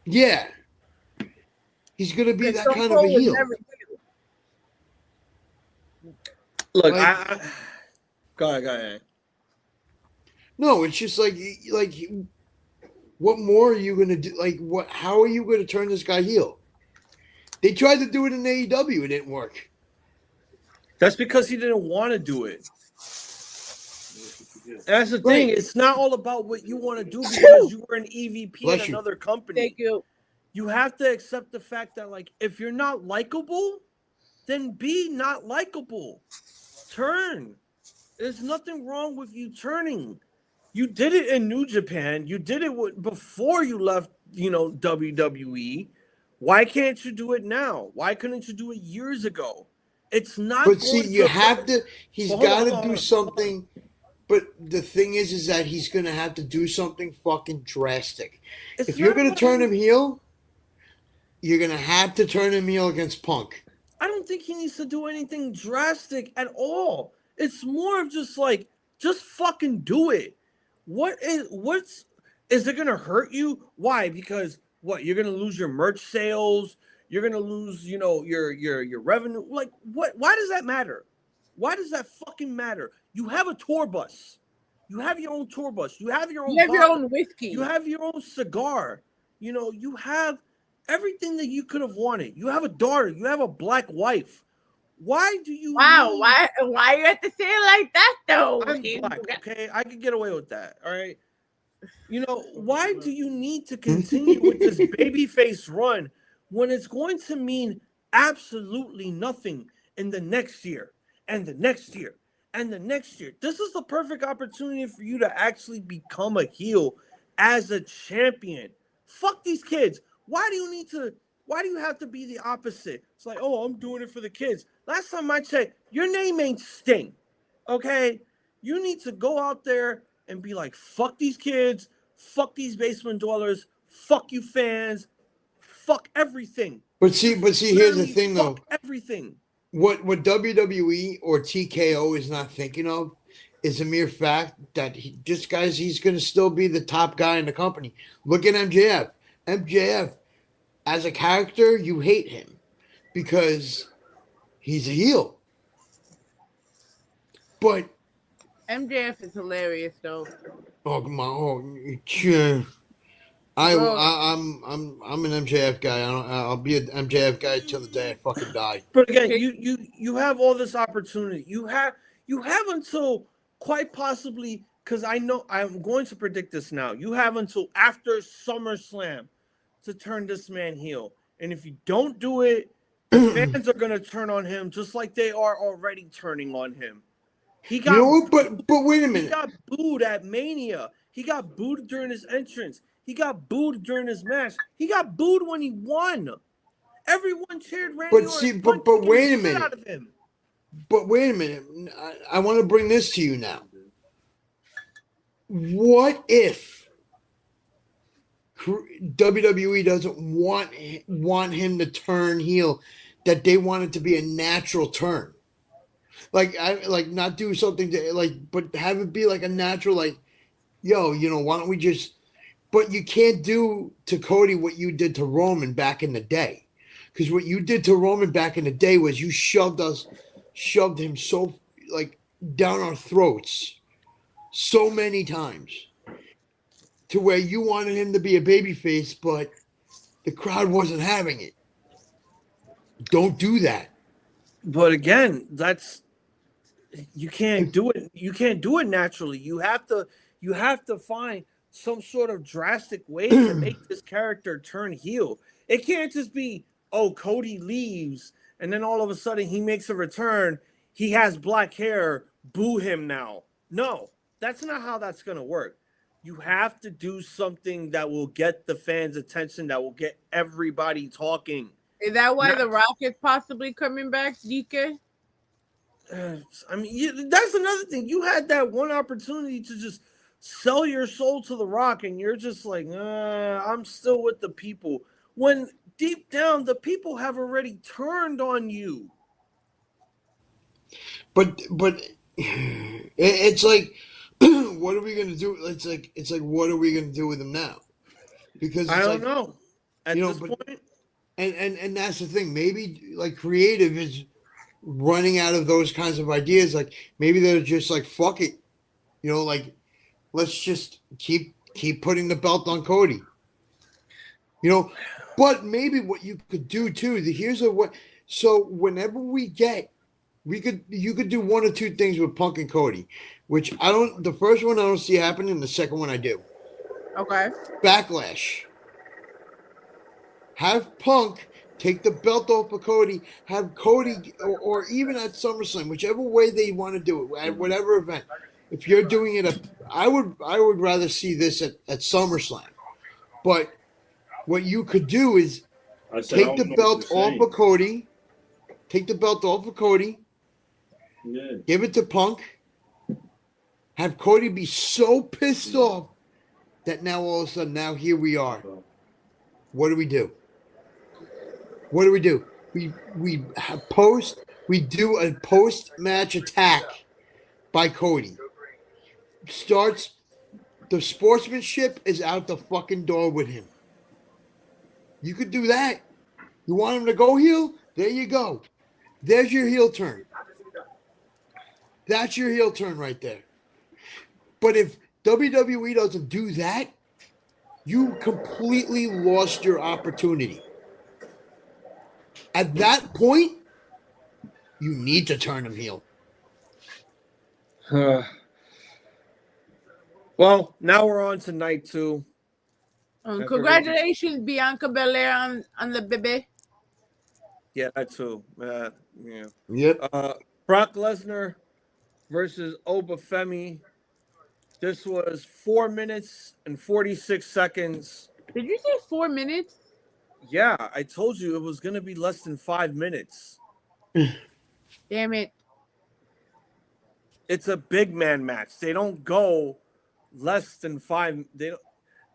Yeah, he's going to be that
Stone
kind
Cold
of a
was
heel.
never heel.
Look,
Like-
go ahead.
No, it's just like what more are you going to do? Like what? How are you going to turn this guy heel? They tried to do it in AEW, it didn't work.
That's because he didn't want to do it. That's the thing.
Right.
It's not all about what you want to do because you were an EVP
Bless
in
you.
another company.
Thank you.
You have to accept the fact that, like, if you're not likable, then be not likable. Turn. There's nothing wrong with you turning. You did it in New Japan. You did it before you left, WWE. Why can't you do it now? Why couldn't you do it years ago? It's not.
But see, you have to. He's
Well,
got
hold
to
on.
do something. But the thing is that he's going to have to do something fucking drastic.
It's
If you're
not
going to
about-
turn him heel, you're going to have to turn him heel against Punk.
I don't think he needs to do anything drastic at all. It's more of just like, just fucking do it. Is it gonna hurt you? Why? Because what? You're gonna lose your merch sales. You're gonna lose, your revenue. Like what? Why does that matter? Why does that fucking matter? You have a tour bus. You have your own tour bus. You have your own.
You have your
vodka.
own whiskey.
You have your own cigar. You have everything that you could have wanted. You have a daughter. You have a black wife. Why do you?
Wow,
need-
why you have to say it like that though?
I'm black, okay? I can get away with that, all right? Why do you need to continue with this babyface run when it's going to mean absolutely nothing in the next year and the next year and the next year? This is the perfect opportunity for you to actually become a heel as a champion. Fuck these kids. Why do you have to be the opposite? It's like, oh, I'm doing it for the kids. Last time I checked, your name ain't Sting, okay? You need to go out there and be like, fuck these kids, fuck these basement dwellers, fuck you fans, fuck everything.
But see, here's the
Literally
thing though.
fuck everything.
What WWE or TKO is not thinking of is a mere fact that he's going to still be the top guy in the company. Look at MJF. MJF, as a character, you hate him because he's a heel. But
MJF is hilarious though.
oh come on, I'm an MJF guy. I'll be an MJF guy till the day I fucking die.
But again, you have all this opportunity. You have until quite possibly, because I know I'm going to predict this now. You have until after SummerSlam to turn this man heel. And if you don't do it, fans are gonna turn on him just like they are already turning on him. He got
But wait a minute.
He got booed at Mania. He got booed during his entrance. He got booed during his match. He got booed when he won. Everyone cheered Randy
But
Orton.
see,
punched
but
the
wait a
shit
minute.
out of him.
But wait a minute. I want to bring this to you now. What if WWE doesn't want him to turn heel? That they want it to be a natural turn. Not do something but have it be like a natural, like, yo, why don't we just? But you can't do to Cody what you did to Roman back in the day, because what you did to Roman back in the day was you shoved him so like down our throats so many times to where you wanted him to be a babyface, but the crowd wasn't having it. Don't do that.
But again, you can't do it. You can't do it naturally. You have to find some sort of drastic way to make this character turn heel. It can't just be, oh, Cody leaves and then all of a sudden he makes a return. He has black hair. Boo him now. No, that's not how that's going to work. You have to do something that will get the fans' attention, that will get everybody talking.
Is that why The Rock is possibly coming back, DK?
I mean, that's another thing. You had that one opportunity to just sell your soul to The Rock, and you're just like, I'm still with the people. When deep down, the people have already turned on you.
But it's like, what are we gonna do? It's like, what are we gonna do with him now? Because
I don't know. At this point,
and that's the thing. Maybe like creative is running out of those kinds of ideas. Like maybe they're just like, fuck it, like let's just keep putting the belt on Cody. But maybe what you could do too. So whenever you could do one or two things with Punk and Cody, which the first one I don't see happening, the second one I do.
Okay.
Backlash. Have Punk take the belt off of Cody, have Cody, or even at SummerSlam, whichever way they want to do it, at whatever event. If you're doing it, I would rather see this at SummerSlam. But what you could do is take the belt off of Cody, give it to Punk, have Cody be so pissed off that now all of a sudden, now here we are. What do we do? We do a post-match attack by Cody. The sportsmanship is out the fucking door with him. You could do that. You want him to go heel? There you go. There's your heel turn. That's your heel turn right there. But if WWE doesn't do that, you completely lost your opportunity. At that point, you need to turn him heel.
Well, now we're on to night 2.
Congratulations, Bianca Belair on the baby.
Yeah, that too. Yeah.
Yep.
Brock Lesnar versus Obafemi. This was 4 minutes and 46 seconds.
Did you say 4 minutes?
Yeah, I told you it was going to be less than 5 minutes.
Damn it.
It's a big man match. They don't go less than 5. They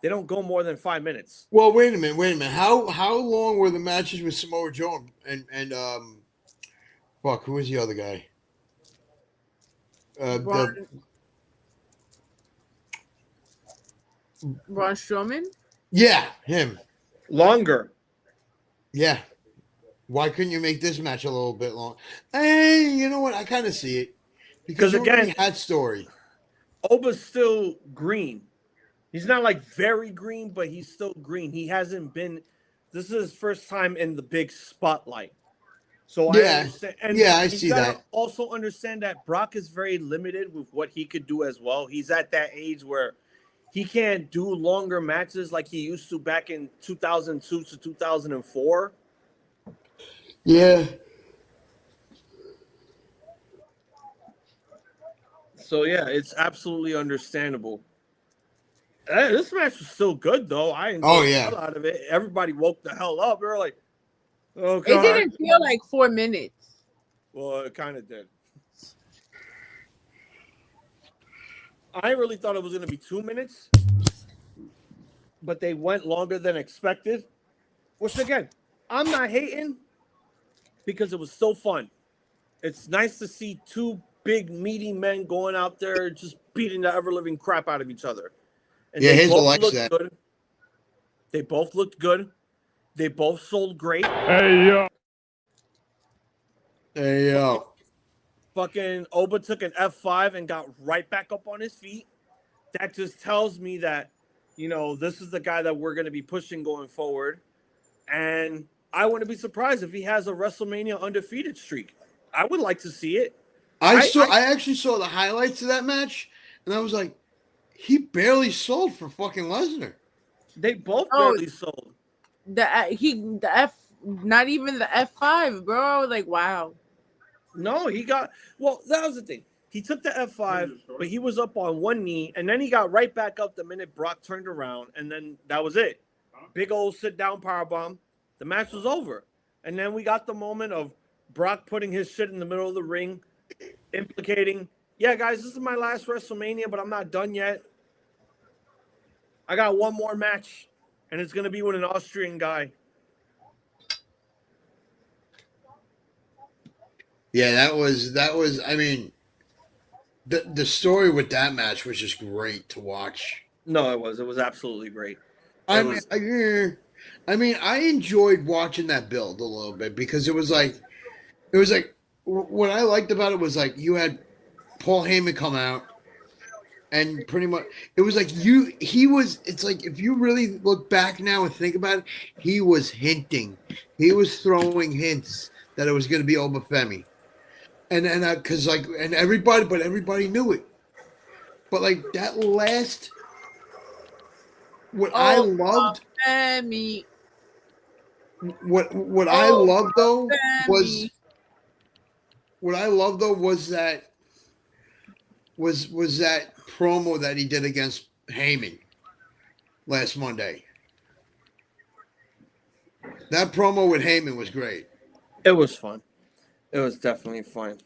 don't go more than 5 minutes.
Well, wait a minute. How long were the matches with Samoa Joe and who was the other guy?
Braun Strowman?
Yeah, him.
Longer.
Yeah. Why couldn't you make this match a little bit long? Hey, you know what? I kind of see it. Because again, had story.
Oba's still green. He's not like very green, but he's still green. He hasn't been. This is his first time in the big spotlight. So
yeah,
I understand. And
I see that.
Also understand that Brock is very limited with what he could do as well. He's at that age where he can't do longer matches like he used to back in 2002 to 2004.
Yeah.
So, yeah, it's absolutely understandable. This match was still good, though. I enjoyed the hell out of it. Everybody woke the hell up. They were like, oh, God.
It didn't feel like 4 minutes.
Well, it kind of did. I really thought it was going to be 2 minutes, but they went longer than expected, which, again, I'm not hating because it was so fun. It's nice to see two big, meaty men going out there just beating the ever-living crap out of each other. And
yeah,
Hazel
likes that.
Good. They both looked good. They both sold great.
Hey, yo.
Hey, yo.
Fucking Oba took an F5 and got right back up on his feet. That just tells me that, this is the guy that we're going to be pushing going forward. And I wouldn't be surprised if he has a WrestleMania undefeated streak. I would like to see it.
I actually saw the highlights of that match, and I was like, He barely sold for fucking Lesnar.
They both barely sold.
The F, not even the F5, bro. Like, wow.
No, he got. Well, that was the thing. He took the F5, but he was up on one knee, and then he got right back up the minute Brock turned around, and then that was it. Big old sit-down powerbomb. The match was over. And then we got the moment of Brock putting his shit in the middle of the ring, implicating, yeah, guys, this is my last WrestleMania, but I'm not done yet. I got one more match, and it's going to be with an Austrian guy.
Yeah, that was. I mean, the story with that match was just great to watch.
No, it was. It was absolutely great.
I mean, I enjoyed watching that build a little bit because it was like what I liked about it was like you had Paul Heyman come out and pretty much it was like it's like if you really look back now and think about it, he was throwing hints that it was going to be Obafemi. And because everybody knew it. But like that last what I loved was that promo that he did against Heyman last Monday. That promo with Heyman was great.
It was fun. It was definitely fun.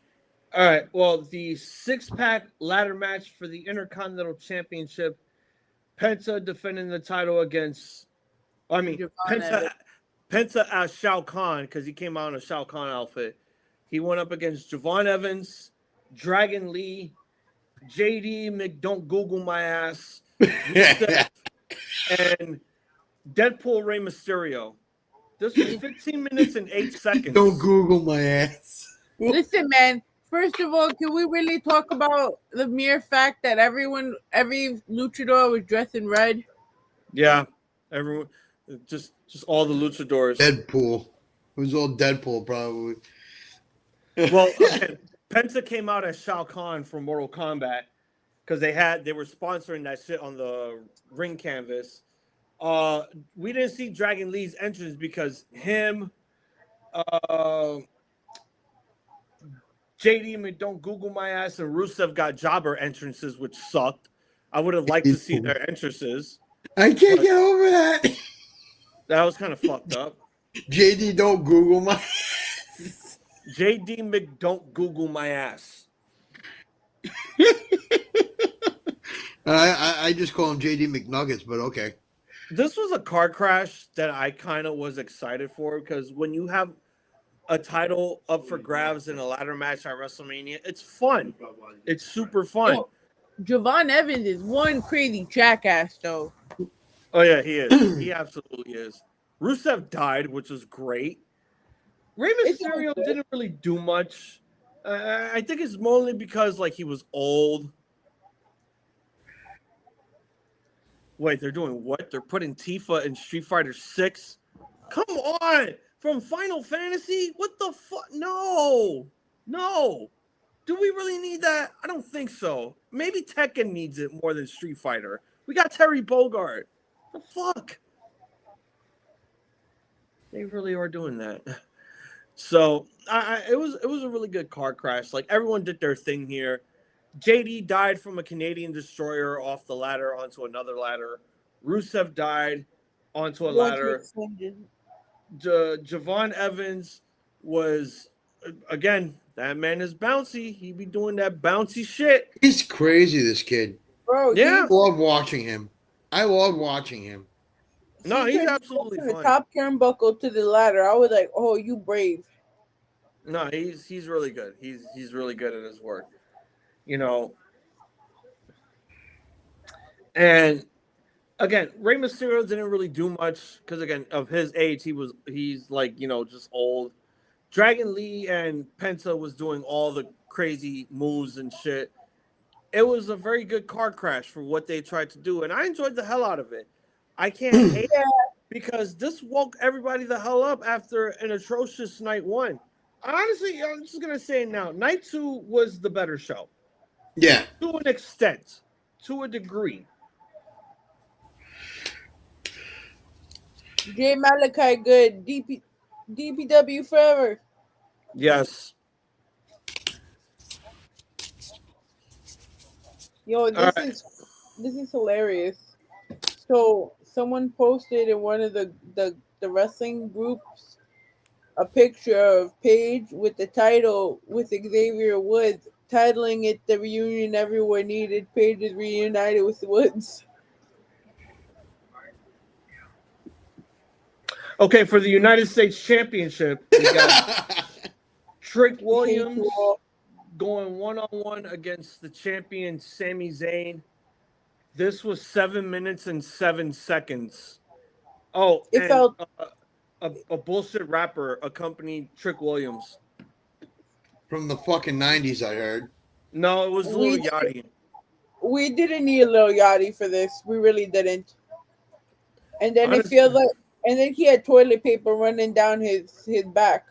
All right. Well, the 6-pack ladder match for the Intercontinental Championship. Penta defending the title against, Penta as Shao Kahn because he came out in a Shao Kahn outfit. He went up against Javon Evans, Dragon Lee, JD McDon't Google My Ass, and Deadpool Rey Mysterio. This was 15 minutes and 8 seconds.
Don't Google my ass.
Listen, man. First of all, can we really talk about the mere fact that every luchador was dressed in red?
Yeah, everyone, just all the luchadors.
Deadpool. It was all Deadpool, probably.
Well, okay, Penta came out as Shao Kahn from Mortal Kombat because they were sponsoring that shit on the ring canvas. We didn't see Dragon Lee's entrance because him, JD McDon't Google My Ass and Rusev got jobber entrances, which sucked. I would have liked to see their entrances.
I can't get over that.
That was kind of fucked up.
JD don't Google my ass.
JD McDon't Google My Ass.
I just call him JD McNuggets, but okay.
This was a car crash that I kind of was excited for because when you have a title up for grabs in a ladder match at WrestleMania, it's fun. It's super fun.
Yo, Javon Evans is one crazy jackass, though.
Oh, yeah, he is. He absolutely is. Rusev died, which was great. Rey Mysterio didn't really do much. I think it's mainly because, like, he was old. Wait, they're doing what? They're putting Tifa in Street Fighter 6? Come on! From Final Fantasy? What the fuck? No! Do we really need that? I don't think so. Maybe Tekken needs it more than Street Fighter. We got Terry Bogard. The fuck? They really are doing that. So it was a really good car crash. Like everyone did their thing here. JD died from a Canadian destroyer off the ladder onto another ladder. Rusev died onto a ladder. Javon Evans was, again, that man is bouncy. He be doing that bouncy shit.
He's crazy, this kid.
Bro,
yeah.
I love watching him.
No, he's absolutely fine.
The top turnbuckle to the ladder. I was like, oh, you brave.
No, he's really good. He's really good at his work. You know. And again, Rey Mysterio didn't really do much because again, of his age, he's like, you know, just old. Dragon Lee and Penta was doing all the crazy moves and shit. It was a very good car crash for what they tried to do, and I enjoyed the hell out of it. I can't hate it because this woke everybody the hell up after an atrocious night one. Honestly, I'm just gonna say it now. Night 2 was the better show.
Yeah.
To an extent. to a degree.
Jay Malachi, good. DPW forever.
Yes.
Yo, this is hilarious. So someone posted in one of the wrestling groups a picture of Paige with the title with Xavier Woods, titling it "The Reunion Everyone Needed." Paige is reunited with Woods.
Okay, for the United States Championship, we got Trick Williams going one-on-one against the champion Sami Zayn. This was 7 minutes and 7 seconds. Oh,
It
and
felt
a bullshit rapper accompanied Trick Williams.
From the fucking 90s, I heard.
No, it was Lil Yachty.
We didn't need a Lil Yachty for this. We really didn't. And then
Honestly,
it feels like, and then he had toilet paper running down his back.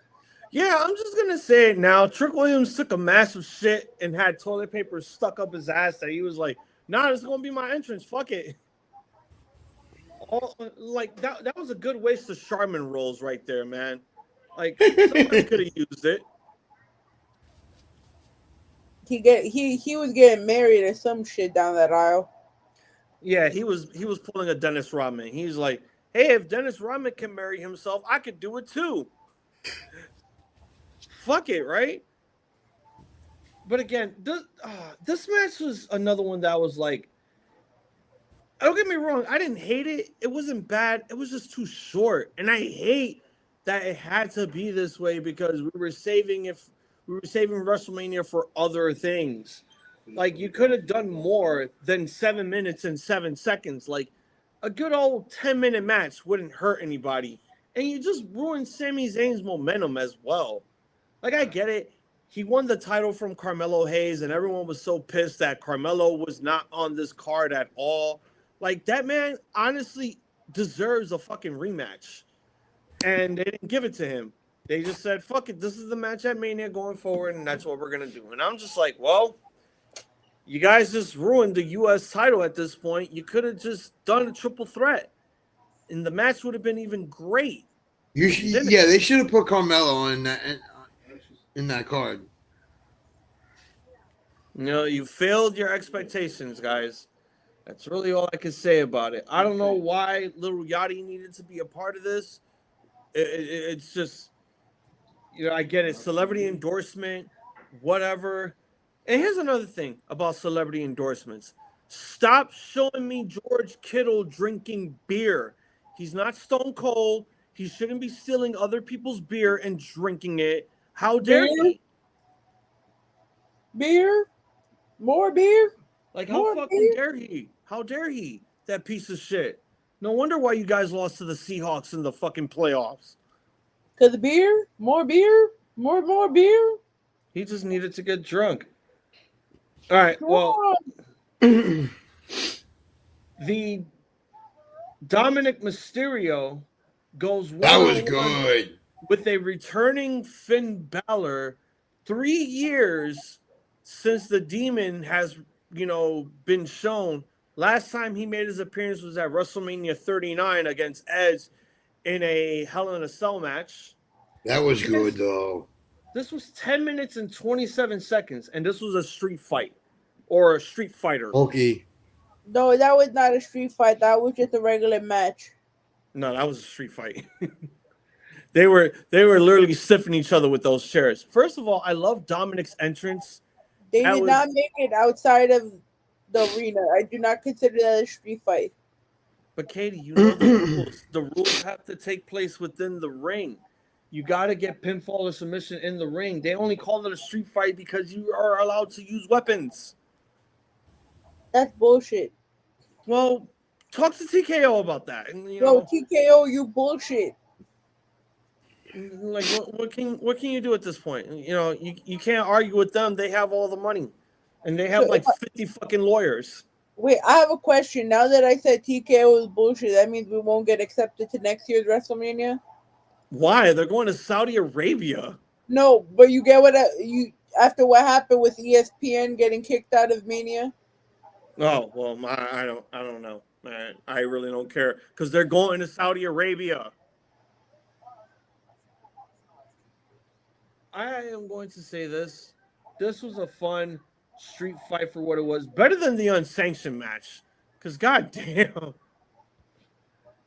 Yeah, I'm just gonna say it now. Trick Williams took a massive shit and had toilet paper stuck up his ass that he was like, "Nah, this is gonna be my entrance. Fuck it." Like that was a good waste of Charmin rolls right there, man. Like somebody could have used it.
He was getting married or some shit down that aisle.
Yeah, he was pulling a Dennis Rodman. He's like, "Hey, if Dennis Rodman can marry himself, I could do it too." Fuck it, right? But again, this match was another one that was like, don't get me wrong, I didn't hate it. It wasn't bad. It was just too short. And I hate that it had to be this way because we were saving WrestleMania for other things. Like, you could have done more than 7 minutes and 7 seconds. Like, a good old 10-minute match wouldn't hurt anybody. And you just ruined Sami Zayn's momentum as well. Like, I get it. He won the title from Carmelo Hayes, and everyone was so pissed that Carmelo was not on this card at all. Like, that man honestly deserves a fucking rematch. And they didn't give it to him. They just said, fuck it, this is the match at Mania going forward, and that's what we're going to do. And I'm just like, well, you guys just ruined the U.S. title at this point. You could have just done a triple threat, and the match would have been even great.
They should have put Carmelo in that card.
You know, you failed your expectations, guys. That's really all I can say about it. I don't know why Lil Yachty needed to be a part of this. It's just, you know, I get it. Celebrity endorsement, whatever. And here's another thing about celebrity endorsements. Stop showing me George Kittle drinking beer. He's not Stone Cold. He shouldn't be stealing other people's beer and drinking it. How dare he?
Beer? More beer?
Like, how fucking dare he? How dare he? That piece of shit. No wonder why you guys lost to the Seahawks in the fucking playoffs.
Because beer? More beer? More beer?
He just needed to get drunk. All right, well, the Dominic Mysterio goes
that was good
with a returning Finn Balor. 3 years since the Demon has, you know, been shown. Last time he made his appearance was at WrestleMania 39 against Edge in a Hell in a Cell match.
That was good, though.
This was 10 minutes and 27 seconds, and this was a street fight or a street fighter.
Okay.
No, that was not a street fight. That was just a regular match.
No, that was a street fight. They were literally stiffing each other with those chairs. First of all, I love Dominic's entrance.
They did not make it outside of the arena. I do not consider that a street fight.
But Katie, you know the rules. The rules have to take place within the ring. You got to get pinfall or submission in the ring. They only call it a street fight because you are allowed to use weapons.
That's bullshit.
Well, talk to TKO about that. And,
Yo, TKO, you bullshit.
Like, what can you do at this point? You know, you can't argue with them. They have all the money, and they have like 50 fucking lawyers.
Wait, I have a question. Now that I said TKO is bullshit, that means we won't get accepted to next year's WrestleMania?
Why? They're going to Saudi Arabia.
No, but you get what you after what happened with ESPN getting kicked out of Mania?
Oh well, I don't know. I really don't care because they're going to Saudi Arabia. I am going to say this. This was a fun street fight for what it was. Better than the unsanctioned match. Because, goddamn.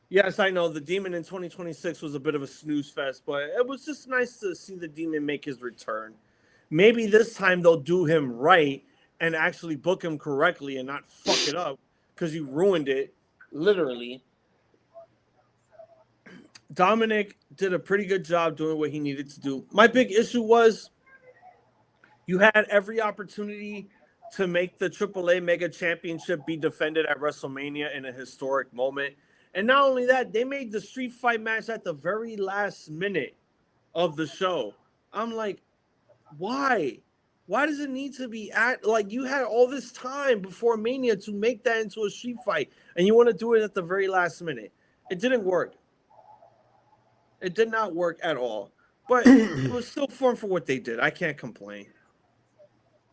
Yes, I know the Demon in 2026 was a bit of a snooze fest, but it was just nice to see the Demon make his return. Maybe this time they'll do him right and actually book him correctly and not fuck it up because you ruined it, literally. Dominic did a pretty good job doing what he needed to do. My big issue was you had every opportunity to make the AAA Mega Championship be defended at WrestleMania in a historic moment. And not only that, they made the street fight match at the very last minute of the show. I'm like, why? Why does it need to be at, like, you had all this time before Mania to make that into a street fight, and you want to do it at the very last minute? It didn't work. It did not work at all. But it was still fun for what they did. I can't complain.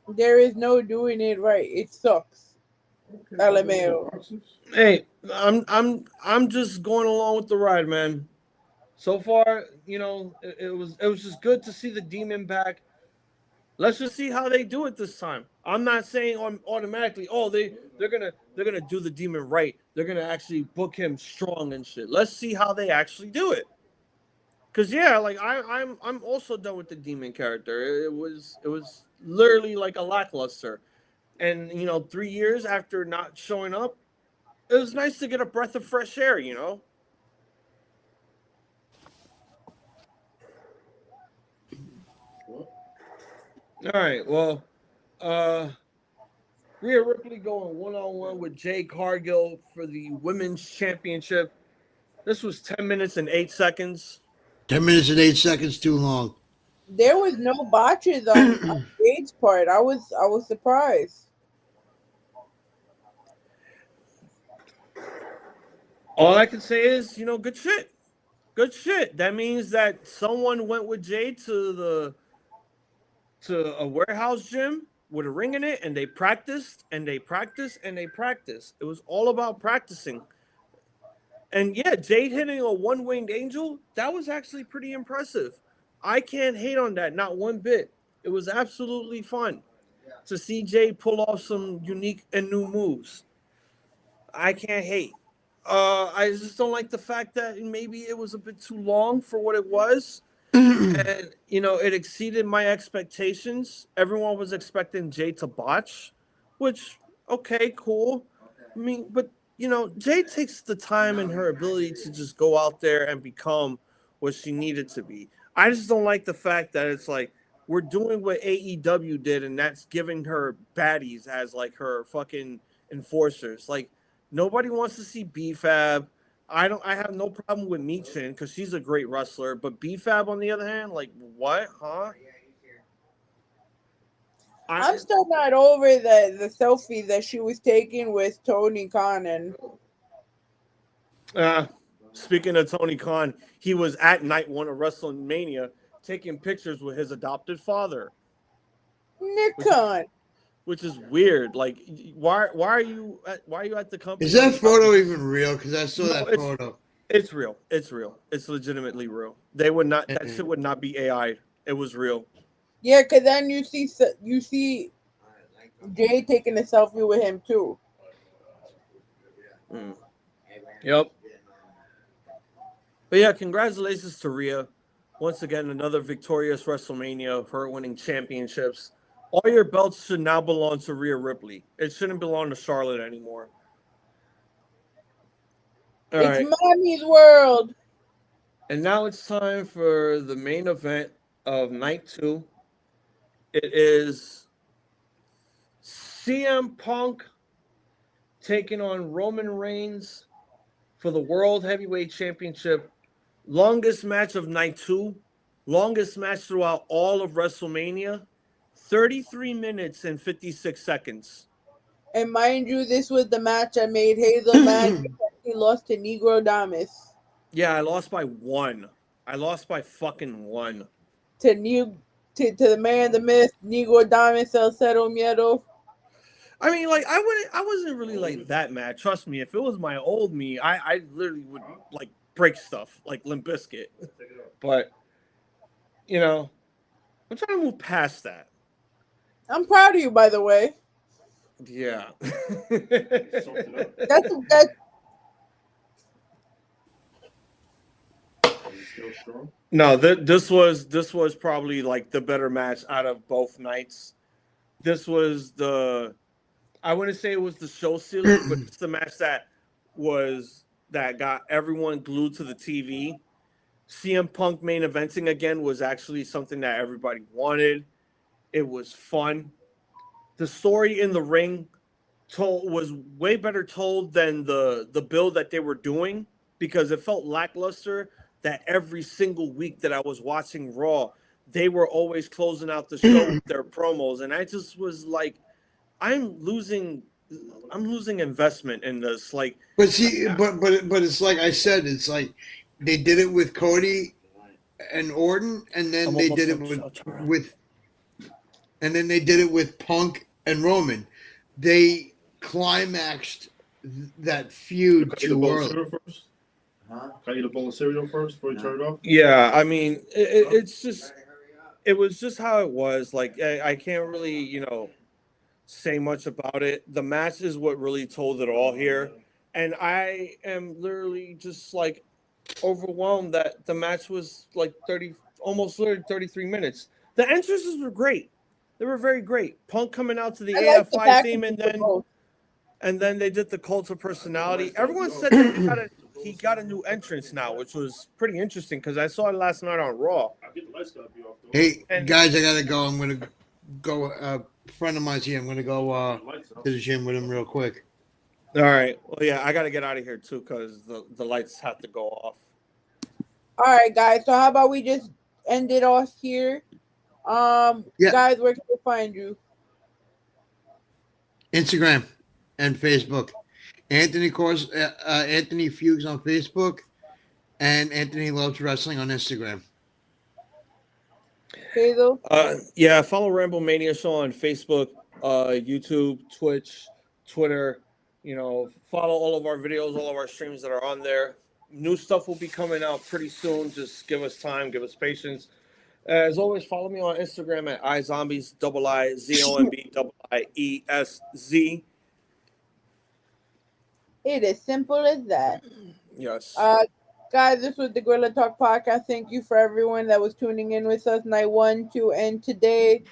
There is no doing it right. It sucks. LMAO.
Hey, I'm just going along with the ride, man. So far, you know, it was just good to see the Demon back. Let's just see how they do it this time. I'm not saying automatically, oh, they're gonna do the Demon right. They're gonna actually book him strong and shit. Let's see how they actually do it. Cause yeah, like I'm also done with the Demon character. It was literally like a lackluster. And you know, 3 years after not showing up, it was nice to get a breath of fresh air, you know. All right, well, Rhea Ripley going one-on-one with Jade Cargill for the women's championship. This was 10 minutes and 8 seconds.
10 minutes and 8 seconds too long.
There was no botches on Jade's part. I was surprised.
All I can say is, you know, good shit. Good shit. That means that someone went with Jade to a warehouse gym with a ring in it, and they practiced and they practiced and they practiced. It was all about practicing. And yeah, Jade hitting a one-winged angel, that was actually pretty impressive. I can't hate on that, not one bit. It was absolutely fun to see Jade pull off some unique and new moves. I can't hate. I just don't like the fact that maybe it was a bit too long for what it was. And, you know, it exceeded my expectations. Everyone was expecting Jade to botch, which, okay, cool. I mean, but, you know, Jade takes the time and her ability to just go out there and become what she needed to be. I just don't like the fact that it's like, we're doing what AEW did, and that's giving her baddies as, like, her fucking enforcers. Like, nobody wants to see BFAB. I have no problem with Michin because she's a great wrestler, but BFAB on the other hand, like what, huh?
I'm still not over the selfie that she was taking with Tony Khan. And
speaking of Tony Khan, he was at night one of WrestleMania taking pictures with his adopted father,
Nick Khan.
Which is weird. Like, why are you at the company?
Is that photo even real? Because I saw that photo.
It's real. It's real. It's legitimately real. They would not. That shit would not be AI. It was real.
Yeah, because then you see Jay taking a selfie with him too.
Yep. But yeah, congratulations to Rhea. Once again, another victorious WrestleMania of her winning championships. All your belts should now belong to Rhea Ripley. It shouldn't belong to Charlotte anymore.
All right. Mommy's world.
And now it's time for the main event of night 2. It is CM Punk taking on Roman Reigns for the World Heavyweight Championship. Longest match of night 2. Longest match throughout all of WrestleMania. 33 minutes and 56 seconds.
And mind you, this was the match I made Hazel mad. He lost to Negro Damas.
Yeah, I lost by 1. I lost by fucking 1.
To the man, the myth, Negro Damas, El Cero Miedo.
I mean, like I wasn't really like that mad. Trust me, if it was my old me, I literally would like break stuff like Limp Bizkit. But you know, I'm trying to move past that.
I'm proud of you, by the way.
Yeah.
That's
No, this was probably like the better match out of both nights. This was I wouldn't say it was the show sealer, but it's the match that got everyone glued to the TV. CM Punk main eventing again was actually something that everybody wanted. It was fun. The story in the ring was way better told than the build that they were doing, because it felt lackluster that every single week that I was watching Raw, they were always closing out the show with their promos, and I just was like, I'm losing investment in this. Like,
but see, but it's like I said, it's like they did it with Cody and Orton, and then they did it with Punk and Roman. They climaxed that feud too early.
Can I eat a bowl of cereal first before you turn it off?
Yeah, I mean, it was just how it was. Like, I can't really, say much about it. The match is what really told it all here. And I am literally just like overwhelmed that the match was like almost 33 minutes. The entrances were great. They were very great. Punk coming out to the AFI theme, and then they did the Cult of Personality. Everyone said that he got a new entrance now, which was pretty interesting because I saw it last night on Raw.
Hey, guys, I gotta go. I'm gonna go. A friend of mine's here. I'm gonna go to the gym with him real quick.
All right. Well, yeah, I gotta get out of here too because the lights have to go off.
all right, guys. So how about we just end it off here? Guys, where can we find you?
Instagram and Facebook. Anthony Fugues on Facebook, and Anthony Loves Wrestling on Instagram.
Hazel?
Yeah, follow Ramble Mania Show on Facebook, YouTube, Twitch, Twitter. Follow all of our videos, all of our streams that are on there. New stuff will be coming out pretty soon. Just give us time, give us patience. As always, follow me on Instagram at iZombies, IZombies.
It is simple as that.
Yes.
Guys, this was the Gorilla Talk Podcast. Thank you for everyone that was tuning in with us night 1, 2, and today.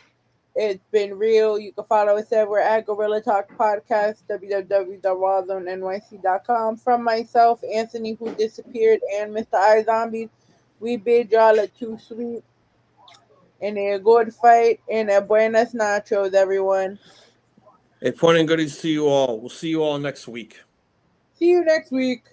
It's been real. You can follow us everywhere at Gorilla Talk Podcast, www.rawzonenyc.com. From myself, Anthony, who disappeared, and Mr. iZombies, we bid y'all a too sweet and a good fight and a buenas nachos, everyone.
Hey, point and goodies to you all. We'll see you all next week.
See you next week.